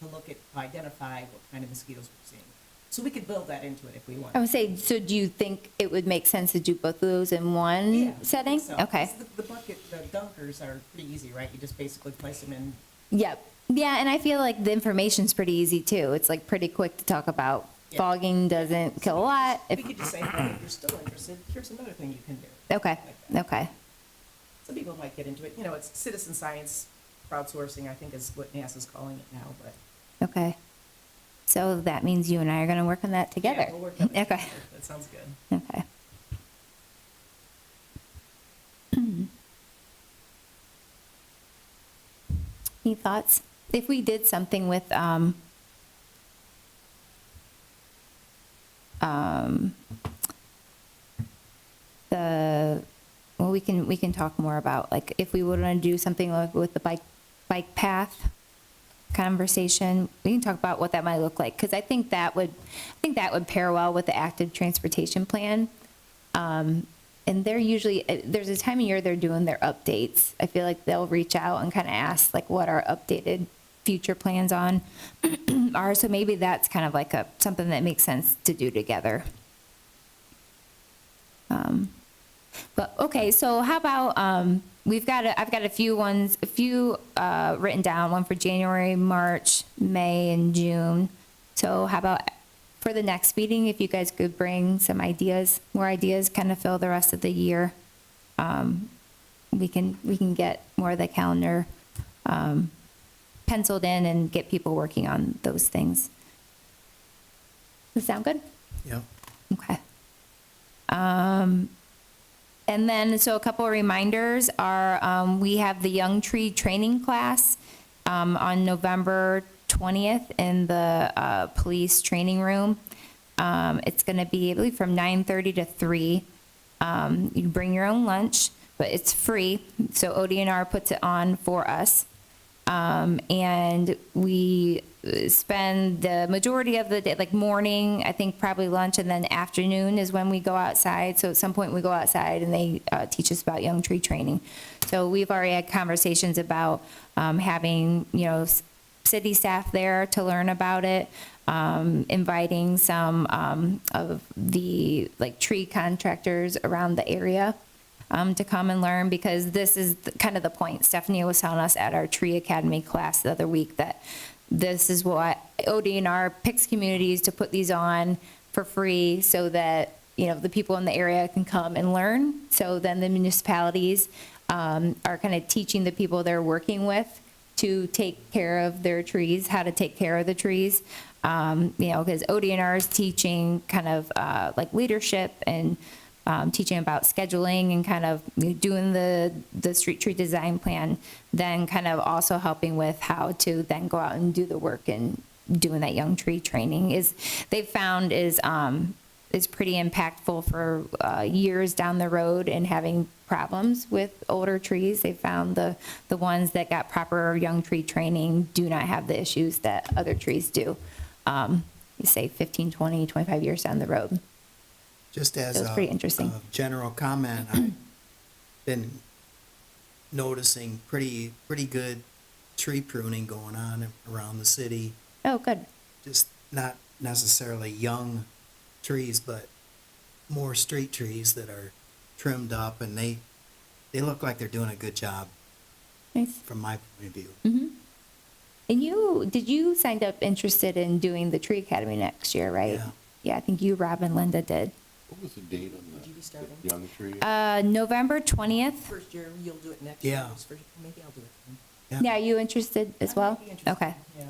to look at, identify what kind of mosquitoes we're seeing. So we could build that into it if we want. I would say, so do you think it would make sense to do both of those in Yeah, one I setting? think so. Okay. 'Cause The bucket, the dunkers are pretty easy, right? You just basically place them in. Yep. Yeah, and I feel like the information's pretty easy too. It's like pretty quick to talk about. Yeah. Fogging doesn't kill a lot. We could just say, hey, if you're still interested, here's another thing you can do. Okay, Like that. okay. Some people might get into it. You know, it's citizen science crowdsourcing, I think is what NASA's calling it now, but. Okay. So that means you and I are going to work on that together. Yeah, we'll work on it Okay, together. That sounds good. okay. Any thoughts? If we did something with, well, we can talk more about, like, if we would want to do something with the bike path conversation, we can talk about what that might look like, because I think that would pair well with the active transportation plan. And they're usually, there's a time of year they're doing their updates. I feel like they'll reach out and kind of ask, like, what our updated future plans on are. So maybe that's kind of like something that makes sense to do together. But, okay, so how about, I've got a few written down, one for January, March, May, and June. So how about for the next meeting, if you guys could bring some ideas, more ideas, kind of fill the rest of the year. We can get more of the calendar penciled in and get people working on those things. Does that sound good? Yeah. Okay. And then, so a couple of reminders are, we have the Young Tree Training Class on November 20th in the police training room. It's going to be, I believe, from 9:30 to 3. You bring your own lunch, but it's free. So ODNR puts it on for us. And we spend the majority of the day, like morning, I think probably lunch, and then afternoon is when we go outside. So at some point we go outside and they teach us about young tree training. So we've already had conversations about having, city staff there to learn about it, inviting some of the tree contractors around the area to come and learn, because this is kind of the point. Stephanie was telling us at our Tree Academy class the other week that this is what ODNR picks communities to put these on for free so that, the people in the area can come and learn. So then the municipalities are kind of teaching the people they're working with to take care of their trees, how to take care of the trees. Because ODNR is teaching kind of like leadership and teaching about scheduling and kind of doing the street tree design plan, then kind of also helping with how to then go out and do the work and doing that young tree training they've found is pretty impactful for years down the road and having problems with older trees. They found the ones that got proper young tree training do not have the issues that other trees do, say 15, 20, 25 years down the road. Just as So it's pretty interesting. a general comment, I've been noticing pretty good tree pruning going on around the city. Oh, good. Just not necessarily young trees, but more street trees that are trimmed up, and they look like they're doing a good job Nice. from my point of view. Mm-hmm. And did you sign up interested in doing the Tree Academy next year, right? Yeah. Yeah, I think you, Rob, and Linda did. What was the date on Would you be the starting? young tree? November 20th. First year, you'll do it next Yeah. year. Maybe I'll do it then. Yeah. Yeah, are you interested as I well? might be interested, Okay. Yeah.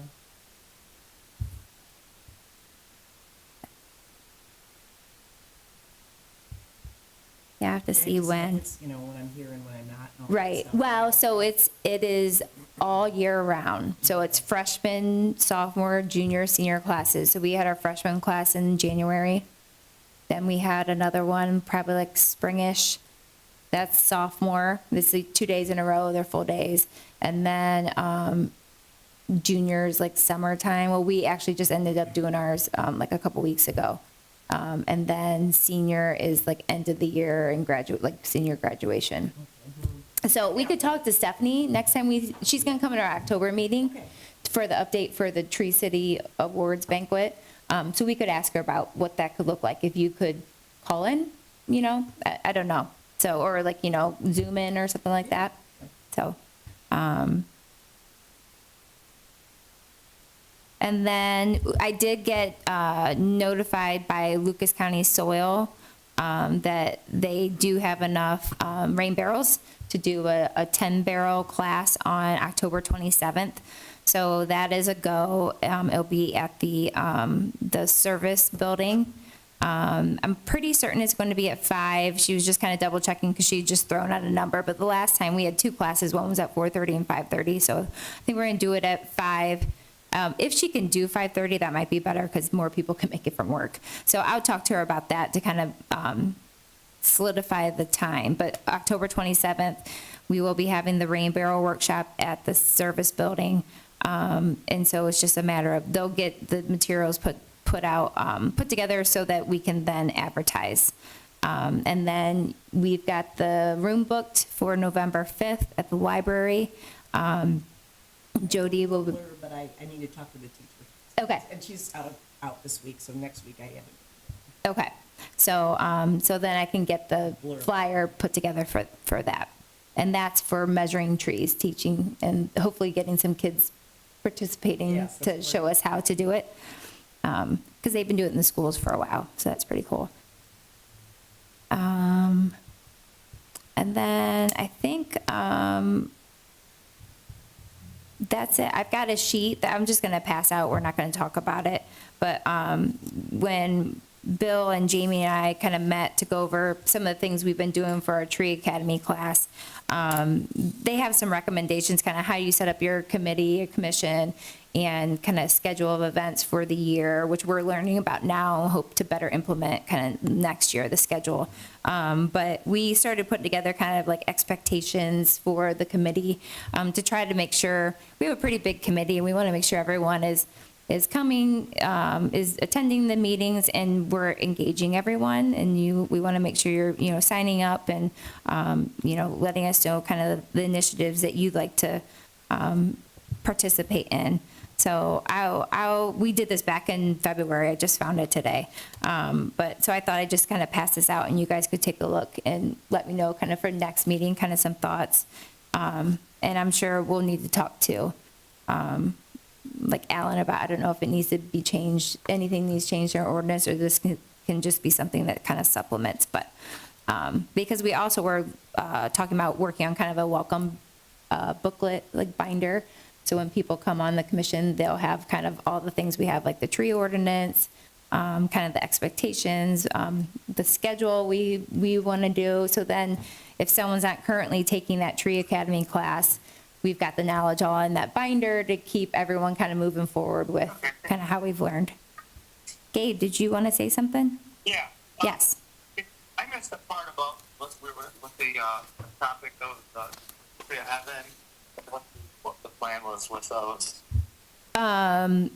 Yeah, I have to see Just like when. it's, when I'm here and when I'm not. and all that Right. stuff. Well, so it is all year round. So it's freshman, sophomore, junior, senior classes. So we had our freshman class in January. Then we had another one, probably like springish. That's sophomore. This is 2 days in a row. They're full days. And then juniors, like summertime. Well, we actually just ended up doing ours like a couple weeks ago. And then senior is like end of the year and graduate, like senior graduation. So we could talk to Stephanie next time she's gonna come at our October meeting Okay. for the update for the Tree City Awards banquet. So we could ask her about what that could look like if you could call in, you know, I don't know. So, or like, you know, Zoom in or something like that. So, and then I did get notified by Lucas County Soil that they do have enough rain barrels to do a 10-barrel class on October 27th. So that is a go. It'll be at the service building. I'm pretty certain it's going to be at 5. She was just kind of double checking because she'd just thrown out a number. But the last time we had 2 classes, one was at 4:30 and 5:30. So I think we're going to do it at 5. If she can do 5:30, that might be better because more people can make it from work. So I'll talk to her about that to kind of solidify the time. But October 27th, we will be having the rain barrel workshop at the service building. And so it's just a matter of, they'll get the materials put together so that we can then advertise. And then we've got the room booked for November 5th at the library. Jody will be, But I need to talk to the teacher. okay. And she's out this week, so next week I haven't. Okay, so, so then I can get the Blurb. flyer put together for that. And that's for measuring trees, teaching, and hopefully getting some kids participating Yes, to that's show great. us how to do it. Because they've been doing it in the schools for a while, so that's pretty cool. And then I think, that's it. I've got a sheet that I'm just going to pass out. We're not going to talk about it. But when Bill and Jamie and I kind of met to go over some of the things we've been doing for our Tree Academy class, they have some recommendations, kind of how you set up your committee, your commission, and kind of schedule of events for the year, which we're learning about now, hope to better implement kind of next year, the schedule. But we started putting together kind of like expectations for the committee to try to make sure, we have a pretty big committee and we want to make sure everyone is coming, is attending the meetings, and we're engaging everyone. And we want to make sure you're, you know, signing up and, you know, letting us know kind of the initiatives that you'd like to participate in. So we did this back in February. I just found it today. But so I thought I'd just kind of pass this out and you guys could take a look and let me know kind of for next meeting, kind of some thoughts. And I'm sure we'll need to talk to, like Alan about, I don't know if it needs to be changed, anything needs changed in our ordinance, or this can just be something that kind of supplements. But because we also were talking about working on kind of a welcome booklet, like binder. So when people come on the commission, they'll have kind of all the things we have, like the tree ordinance, kind of the expectations, the schedule we want to do. So then if someone's not currently taking that Tree Academy class, we've got the knowledge all in that binder to keep everyone kind of moving forward with kind of how we've learned. Gabe, did you want to say something? Yeah. Yes. I missed the part about what the topic of Tree of Heaven, what the plan was with those.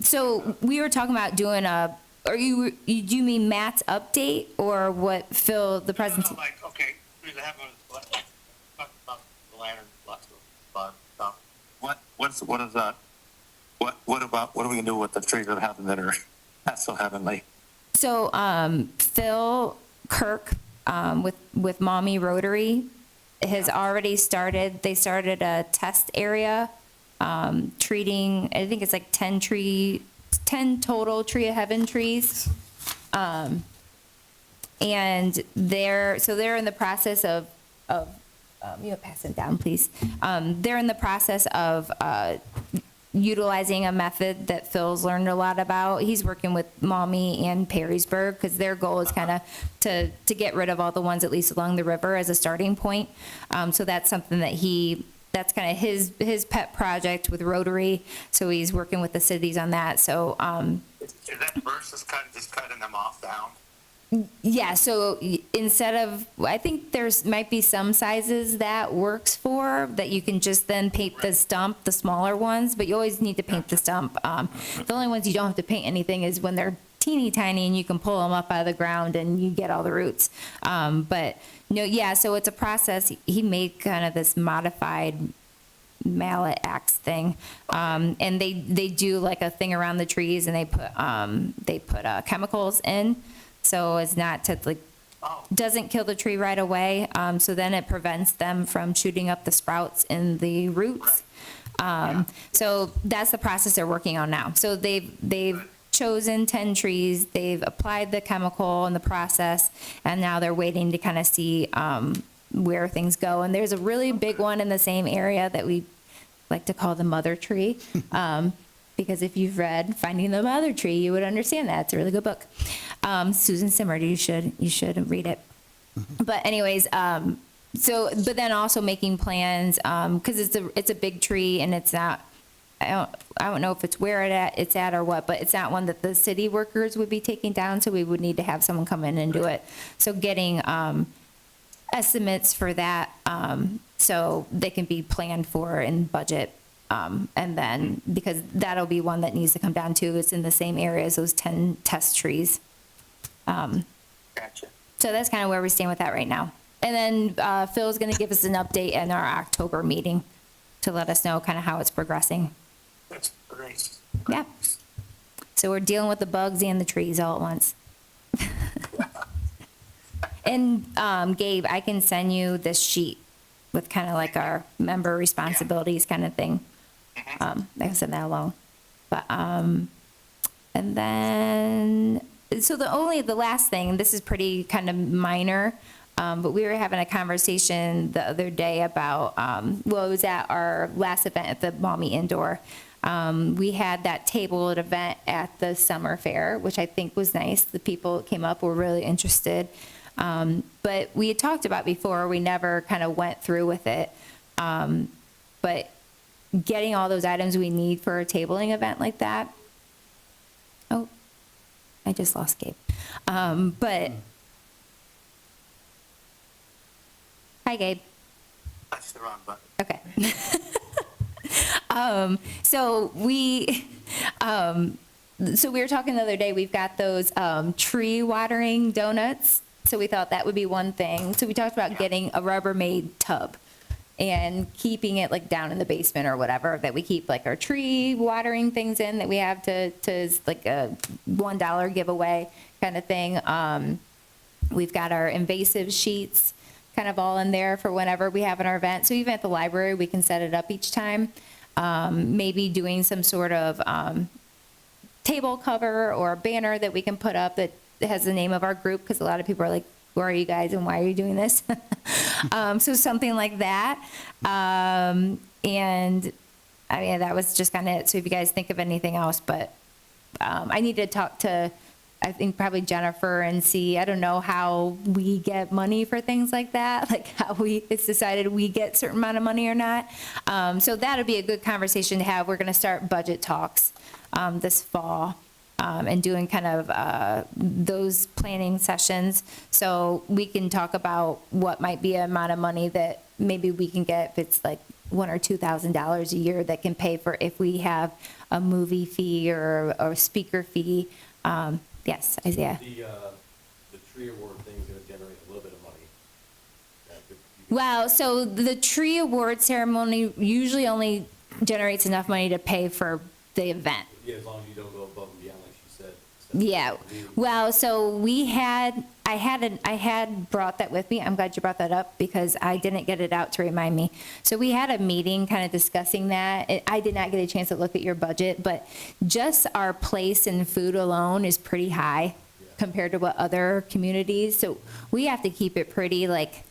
So we were talking about doing do you mean Matt's update or what Phil, the presentation? Like, okay, Tree of Heaven was talk about the lantern, lots of stuff. What is that? What are we gonna do with the trees that happen that are not so heavenly? So Phil Kirk with Mommy Rotary has already started. They started a test area treating. I think it's like 10 total Tree of Heaven trees, and they're in the process of you pass it down, please. They're in the process of utilizing a method that Phil's learned a lot about. He's working with Mommy and Perrysburg because their goal is kind of to get rid of all the ones at least along the river as a starting point. So that's something that that's kind of his pet project with Rotary. So he's working with the cities on that. So Is that versus just cutting them off down? yeah, so instead of, I think might be some sizes that works for, that you can just then paint the stump, the smaller ones, but you always need to paint the stump. The only ones you don't have to paint anything is when they're teeny tiny and you can pull them up out of the ground and you get all the roots. But no, yeah, so it's a process. He made kind of this modified mallet axe thing. And they do like a thing around the trees and they put chemicals in. So it's not to like, Oh, doesn't kill the tree right away. So then it prevents them from shooting up the sprouts in the roots. So that's the process they're working on now. So they've chosen 10 trees, they've applied the chemical in the process, and now they're waiting to kind of see where things go. And there's a really big one in the same area that we like to call the mother tree. Because if you've read Finding the Mother Tree, you would understand that. It's a really good book. Susan Simard, you should read it. But anyways, but then also making plans, because it's a big tree and it's not, I don't know if it's where it's at or what, but it's not one that the city workers would be taking down, so we would need to have someone come in and do it. So getting estimates for that, so they can be planned for in budget. And then, because that'll be one that needs to come down too, it's in the same area as those 10 test trees. gotcha. So that's kind of where we stand with that right now. And then Phil's going to give us an update in our October meeting to let us know kind of how it's progressing. That's great. Yeah. So we're dealing with the bugs and the trees all at once. And Gabe, I can send you this sheet with kind of like our member responsibilities kind of thing. I can send that along. But, and then, so the last thing, this is pretty kind of minor, but we were having a conversation the other day about, well, it was at our last event at the Maumee Indoor. We had that tabled event at the summer fair, which I think was nice. The people that came up were really interested. But we had talked about before, we never kind of went through with it. But getting all those items we need for a tabling event like that. Oh, I just lost Gabe. But, hi Gabe. Touched the wrong button. Okay. So we were talking the other day, we've got those tree watering donuts. So we thought that would be one thing. So we talked about getting a Rubbermaid tub and keeping it like down in the basement or whatever, that we keep like our tree watering things in that we have to like a $1 giveaway kind of thing. We've got our invasive sheets kind of all in there for whenever we have our event. So even at the library, we can set it up each time. Maybe doing some sort of table cover or a banner that we can put up that has the name of our group, because a lot of people are like, who are you guys and why are you doing this? So something like that. And I mean, that was just kind of it. So if you guys think of anything else, but I need to talk to, I think probably Jennifer and see, I don't know how we get money for things like that, like how it's decided we get certain amount of money or not. So that'll be a good conversation to have. We're going to start budget talks this fall. And doing kind of those planning sessions. So we can talk about what might be an amount of money that maybe we can get if it's like $1,000 or $2,000 a year that can pay for if we have a movie fee or a speaker fee. Yes, Isaiah. The tree award thing is gonna generate a little bit of money. Well, so the tree award ceremony usually only generates enough money to pay for the event. Yeah, as long as you don't go above and beyond, like she said. Yeah, well, so I had brought that with me. I'm glad you brought that up because I didn't get it out to remind me. So we had a meeting kind of discussing that. I did not get a chance to look at your budget, but just our place in food alone is pretty high compared to what other communities. So we have to keep it pretty, like,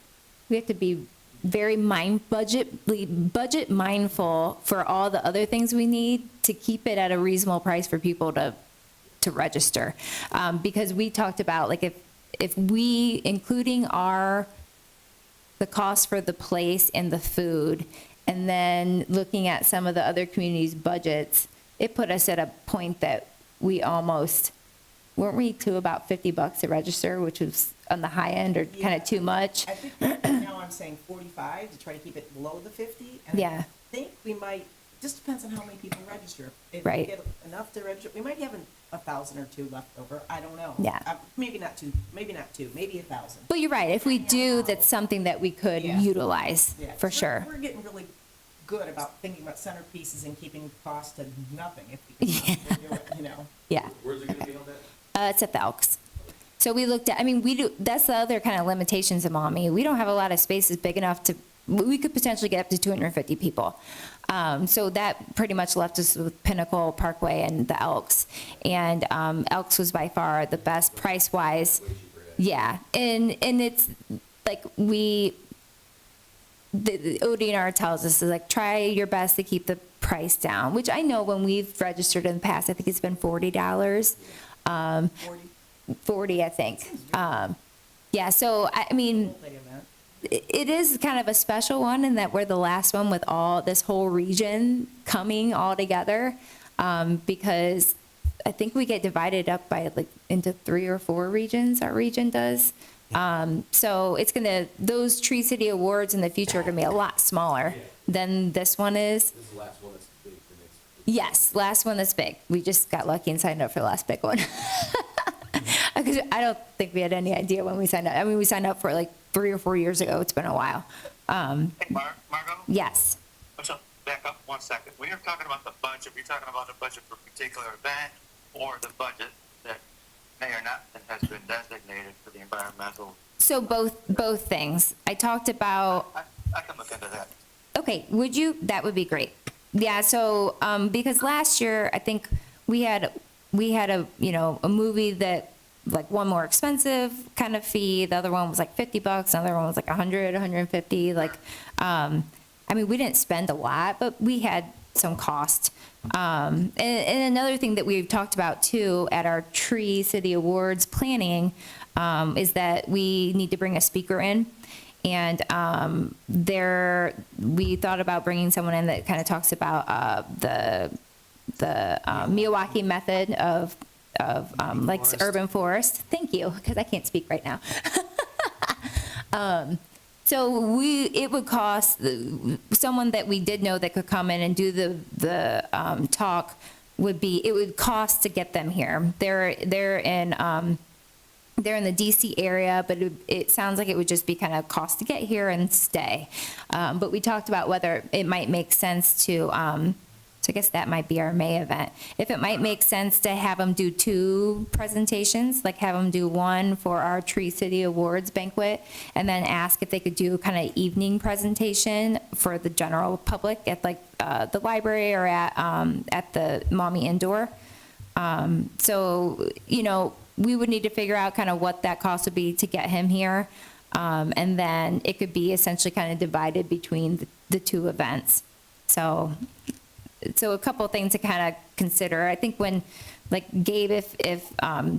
we have to be very budget mindful for all the other things we need to keep it at a reasonable price for people to register. Because we talked about, like, if we, including the cost for the place and the food, and then looking at some of the other communities' budgets, it put us at a point that we almost, weren't we to about $50 to register, which was on the high end or kind of too much? I think right now I'm saying 45 to try to keep it below the 50. And Yeah. I think we might, just depends on how many people register. If Right. we get enough to register, we might have 1,000 or 2 left over. I don't know. Yeah. Maybe not 2, maybe 1,000. But you're right, if we do, that's something that we could Yeah. utilize, Yeah, for 'cause sure. We're getting really good about thinking about centerpieces and keeping cost to nothing if you can do it, you know. Yeah. Where's it gonna be held at? It's at the Elks. So we looked at, I mean, we do, that's the other kind of limitations of Maumee. We don't have a lot of spaces big enough to, we could potentially get up to 250 people. So that pretty much left us with Pinnacle Parkway and the Elks. And Elks was by far the best price-wise. Yeah, and it's like the ODNR tells us, is like, try your best to keep the price down, which I know when we've registered in the past, I think it's been $40. 40, I think. Yeah, so, I mean, Play event. it is kind of a special one in that we're the last one with all, this whole region coming all together, because I think we get divided up by like into 3 or 4 regions, our region does. So it's gonna, those Tree City Awards in the future are gonna be a lot smaller than this one is. This is the last one that's big for next. Yes, last one that's big. We just got lucky and signed up for the last big one. Because I don't think we had any idea when we signed up. I mean, we signed up for it like 3 or 4 years ago. It's been a while. Hey, Margot? Yes. So back up 1 second. When you're talking about the budget, you're talking about the budget for a particular event or the budget that may or not has been designated for the environmental. So both things. I talked about, I can look into that. okay, would you? That would be great. Yeah, so, because last year, I think we had a, you know, a movie that, like, one more expensive kind of fee, the other one was like $50, another one was like 100, 150, like, I mean, we didn't spend a lot, but we had some cost. And another thing that we've talked about too at our Tree City Awards planning, is that we need to bring a speaker in. And we thought about bringing someone in that kind of talks about the Miyawaki method of like urban forest. Thank you, because I can't speak right now. So it would cost someone that we did know that could come in and do the talk it would cost to get them here. They're in the DC area, but it sounds like it would just be kind of cost to get here and stay. But we talked about whether it might make sense to, so I guess that might be our May event. If it might make sense to have them do 2 presentations, like have them do one for our Tree City Awards banquet, and then ask if they could do kind of evening presentation for the general public at like the library or at the Maumee Indoor. So, you know, we would need to figure out kind of what that cost would be to get him here. And then it could be essentially kind of divided between the 2 events. So a couple of things to kind of consider. I think when, like Gabe, if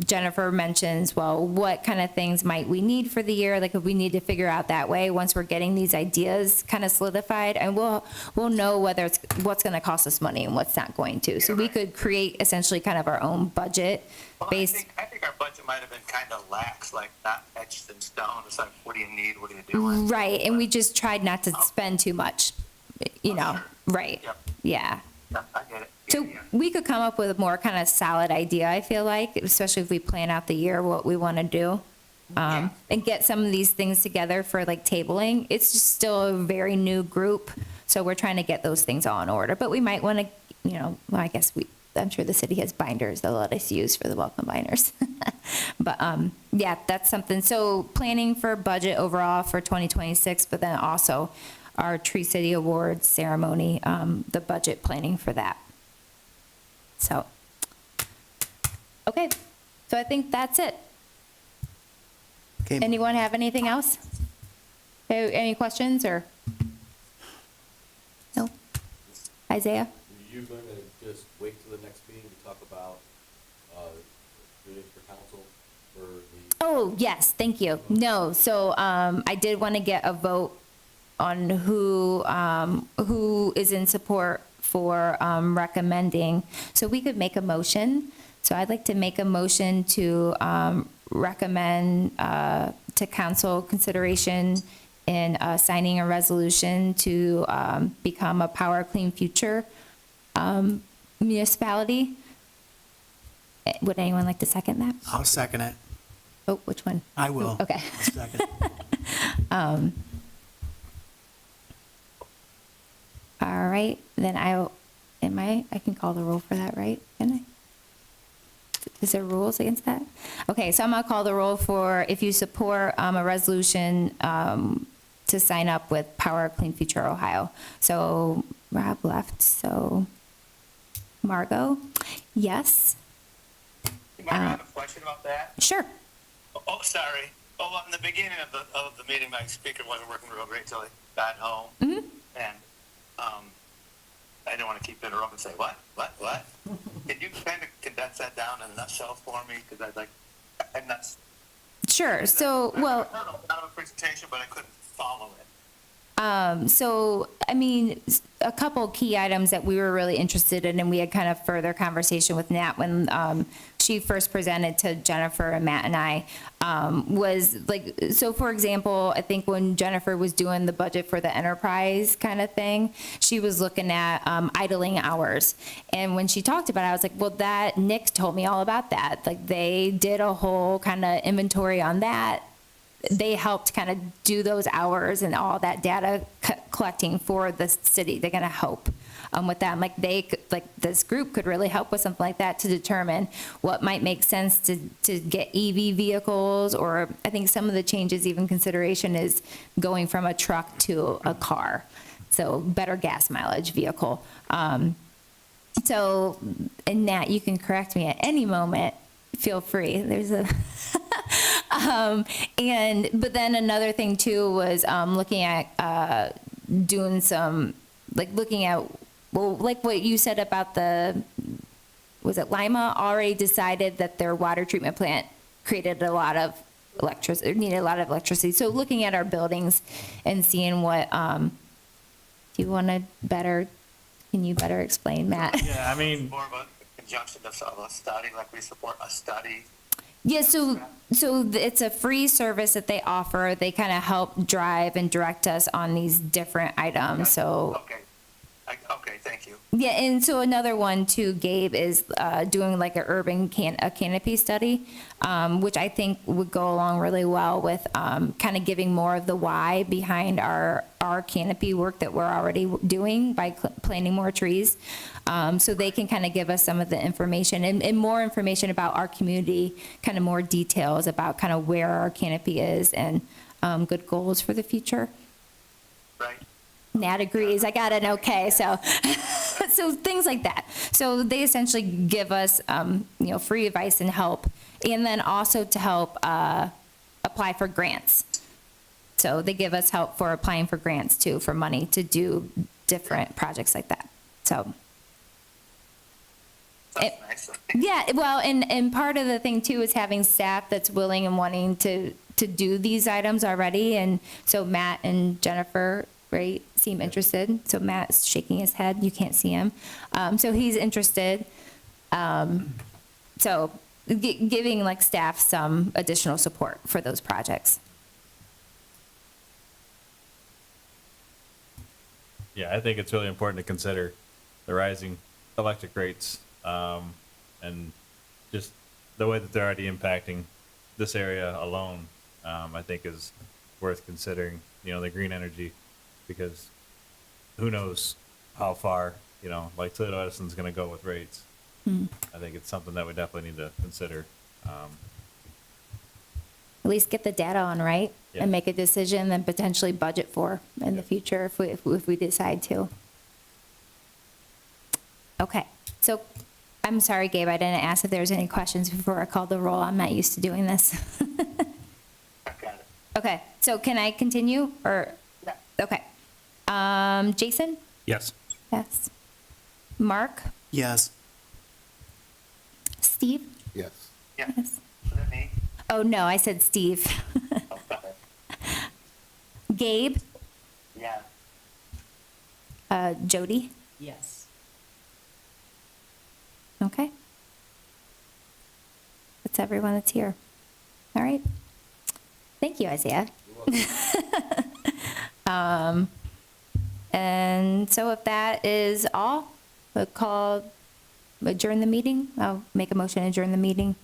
Jennifer mentions, well, what kind of things might we need for the year? Like if we need to figure out that way, once we're getting these ideas kind of solidified, and we'll know whether it's what's going to cost us money and what's not going to. So we could create essentially kind of our own budget Well, based. I think our budget might have been kind of lax, like not etched in stone. It's like, what do you need? What are you doing? Right, and we just tried not to spend too much, you know, Sure. right, Yep. yeah. Yeah, I get it. So Yeah. we could come up with a more kind of solid idea, I feel like, especially if we plan out the year, what we want to do. And get some of these things together for like tabling. It's just still a very new group, so we're trying to get those things all in order. But we might want to, you know, well, I guess I'm sure the city has binders they'll let us use for the welcome binders. But yeah, that's something. So planning for budget overall for 2026, but then also our Tree City Awards ceremony, the budget planning for that. So, okay, so I think that's it. Okay, Anyone have anything else? Any questions or? No? Isaiah? Are you going to just wait till the next meeting to talk about, doing it for council for the? Oh, yes, thank you. No, so I did want to get a vote on who is in support for recommending. So we could make a motion. So I'd like to make a motion to recommend to council consideration in signing a resolution to become a Power Clean Future municipality. Would anyone like to second that? I'll second it. Oh, which one? I will. Okay. Second. All right, then I can call the roll for that, right? Can I? Is there rules against that? Okay, so I'm gonna call the roll for if you support a resolution to sign up with Power Clean Future Ohio. So Rob left, so Margot, yes? Mark, I have a question about that. Sure. Oh, sorry. Oh, in the beginning of the meeting, my speaker wasn't working real great until I got home. Mm-hmm. And I didn't want to keep interrupting and say, what? Can you kind of condense that down in a nutshell for me? Because I'm not. Sure, so, well. I heard a presentation, but I couldn't follow it. So, I mean, a couple key items that we were really interested in, and we had kind of further conversation with Nat when she first presented to Jennifer and Matt and I, was like, so for example, I think when Jennifer was doing the budget for the enterprise kind of thing, she was looking at idling hours. And when she talked about it, I was like, well, Nick told me all about that. Like, they did a whole kind of inventory on that. They helped kind of do those hours and all that data collecting for the city. They're going to help with that. Like this group could really help with something like that to determine what might make sense to get EV vehicles, or I think some of the changes, even consideration is going from a truck to a car. So better gas mileage vehicle. So, and Nat, you can correct me at any moment. Feel free. There's a, but then another thing too was looking at doing some, like looking at, well, like what you said about was it Lima already decided that their water treatment plant created a lot of electricity, needed a lot of electricity. So looking at our buildings and seeing what, do you want to can you better explain, Matt? Yeah, I mean, More of a conjunction of a study, like we support a study. Yeah, so it's a free service that they offer. They kind of help drive and direct us on these different items, so. Okay. Okay, thank you. Yeah, and so another one too, Gabe, is doing like an urban canopy study, which I think would go along really well with kind of giving more of the why behind our canopy work that we're already doing by planting more trees. So they can kind of give us some of the information and more information about our community, kind of more details about kind of where our canopy is and good goals for the future. Right. Nat agrees. I got an okay. So, so things like that. So they essentially give us, free advice and help, and then also to help apply for grants. So they give us help for applying for grants too, for money to do different projects like that. So. That's nice. Yeah, well, and part of the thing too is having staff that's willing and wanting to do these items already. And so Matt and Jennifer, right, seem interested. So Matt's shaking his head. You can't see him. So he's interested. So giving like staff some additional support for those projects. yeah, I think it's really important to consider the rising electric rates, and just the way that they're already impacting this area alone, I think is worth considering, the green energy, because who knows how far, like Toledo Edison's gonna go with rates. I think it's something that we definitely need to consider. At least get the data on, right? Yeah. And make a decision, then potentially budget for in the future if we decide to. Okay, so I'm sorry, Gabe, I didn't ask if there was any questions before I called the roll. I'm not used to doing this. I got it. Okay, so can I continue or? Yeah. Okay. Jason? Yes. Yes. Mark? Yes. Steve? Yes. Yeah. Yes. Is that me? Oh, no, I said Steve. Oh, sorry. Gabe? Yeah. Jody? Yes. Okay. That's everyone that's here. All right. Thank you, Isaiah. And so if that is all, we'll adjourn the meeting. I'll make a motion to adjourn the meeting.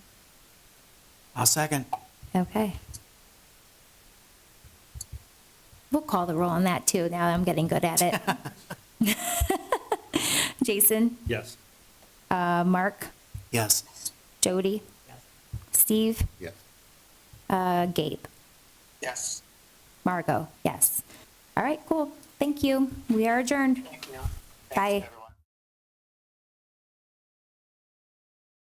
I'll second. Okay. We'll call the roll on that too. Now I'm getting good at it. Jason, Yes. Mark, Yes. Jody, Steve, Yes. Gabe, Yes. Margot, yes. All right, cool. Thank you. We are adjourned. Thank you. Thanks, Bye. everyone.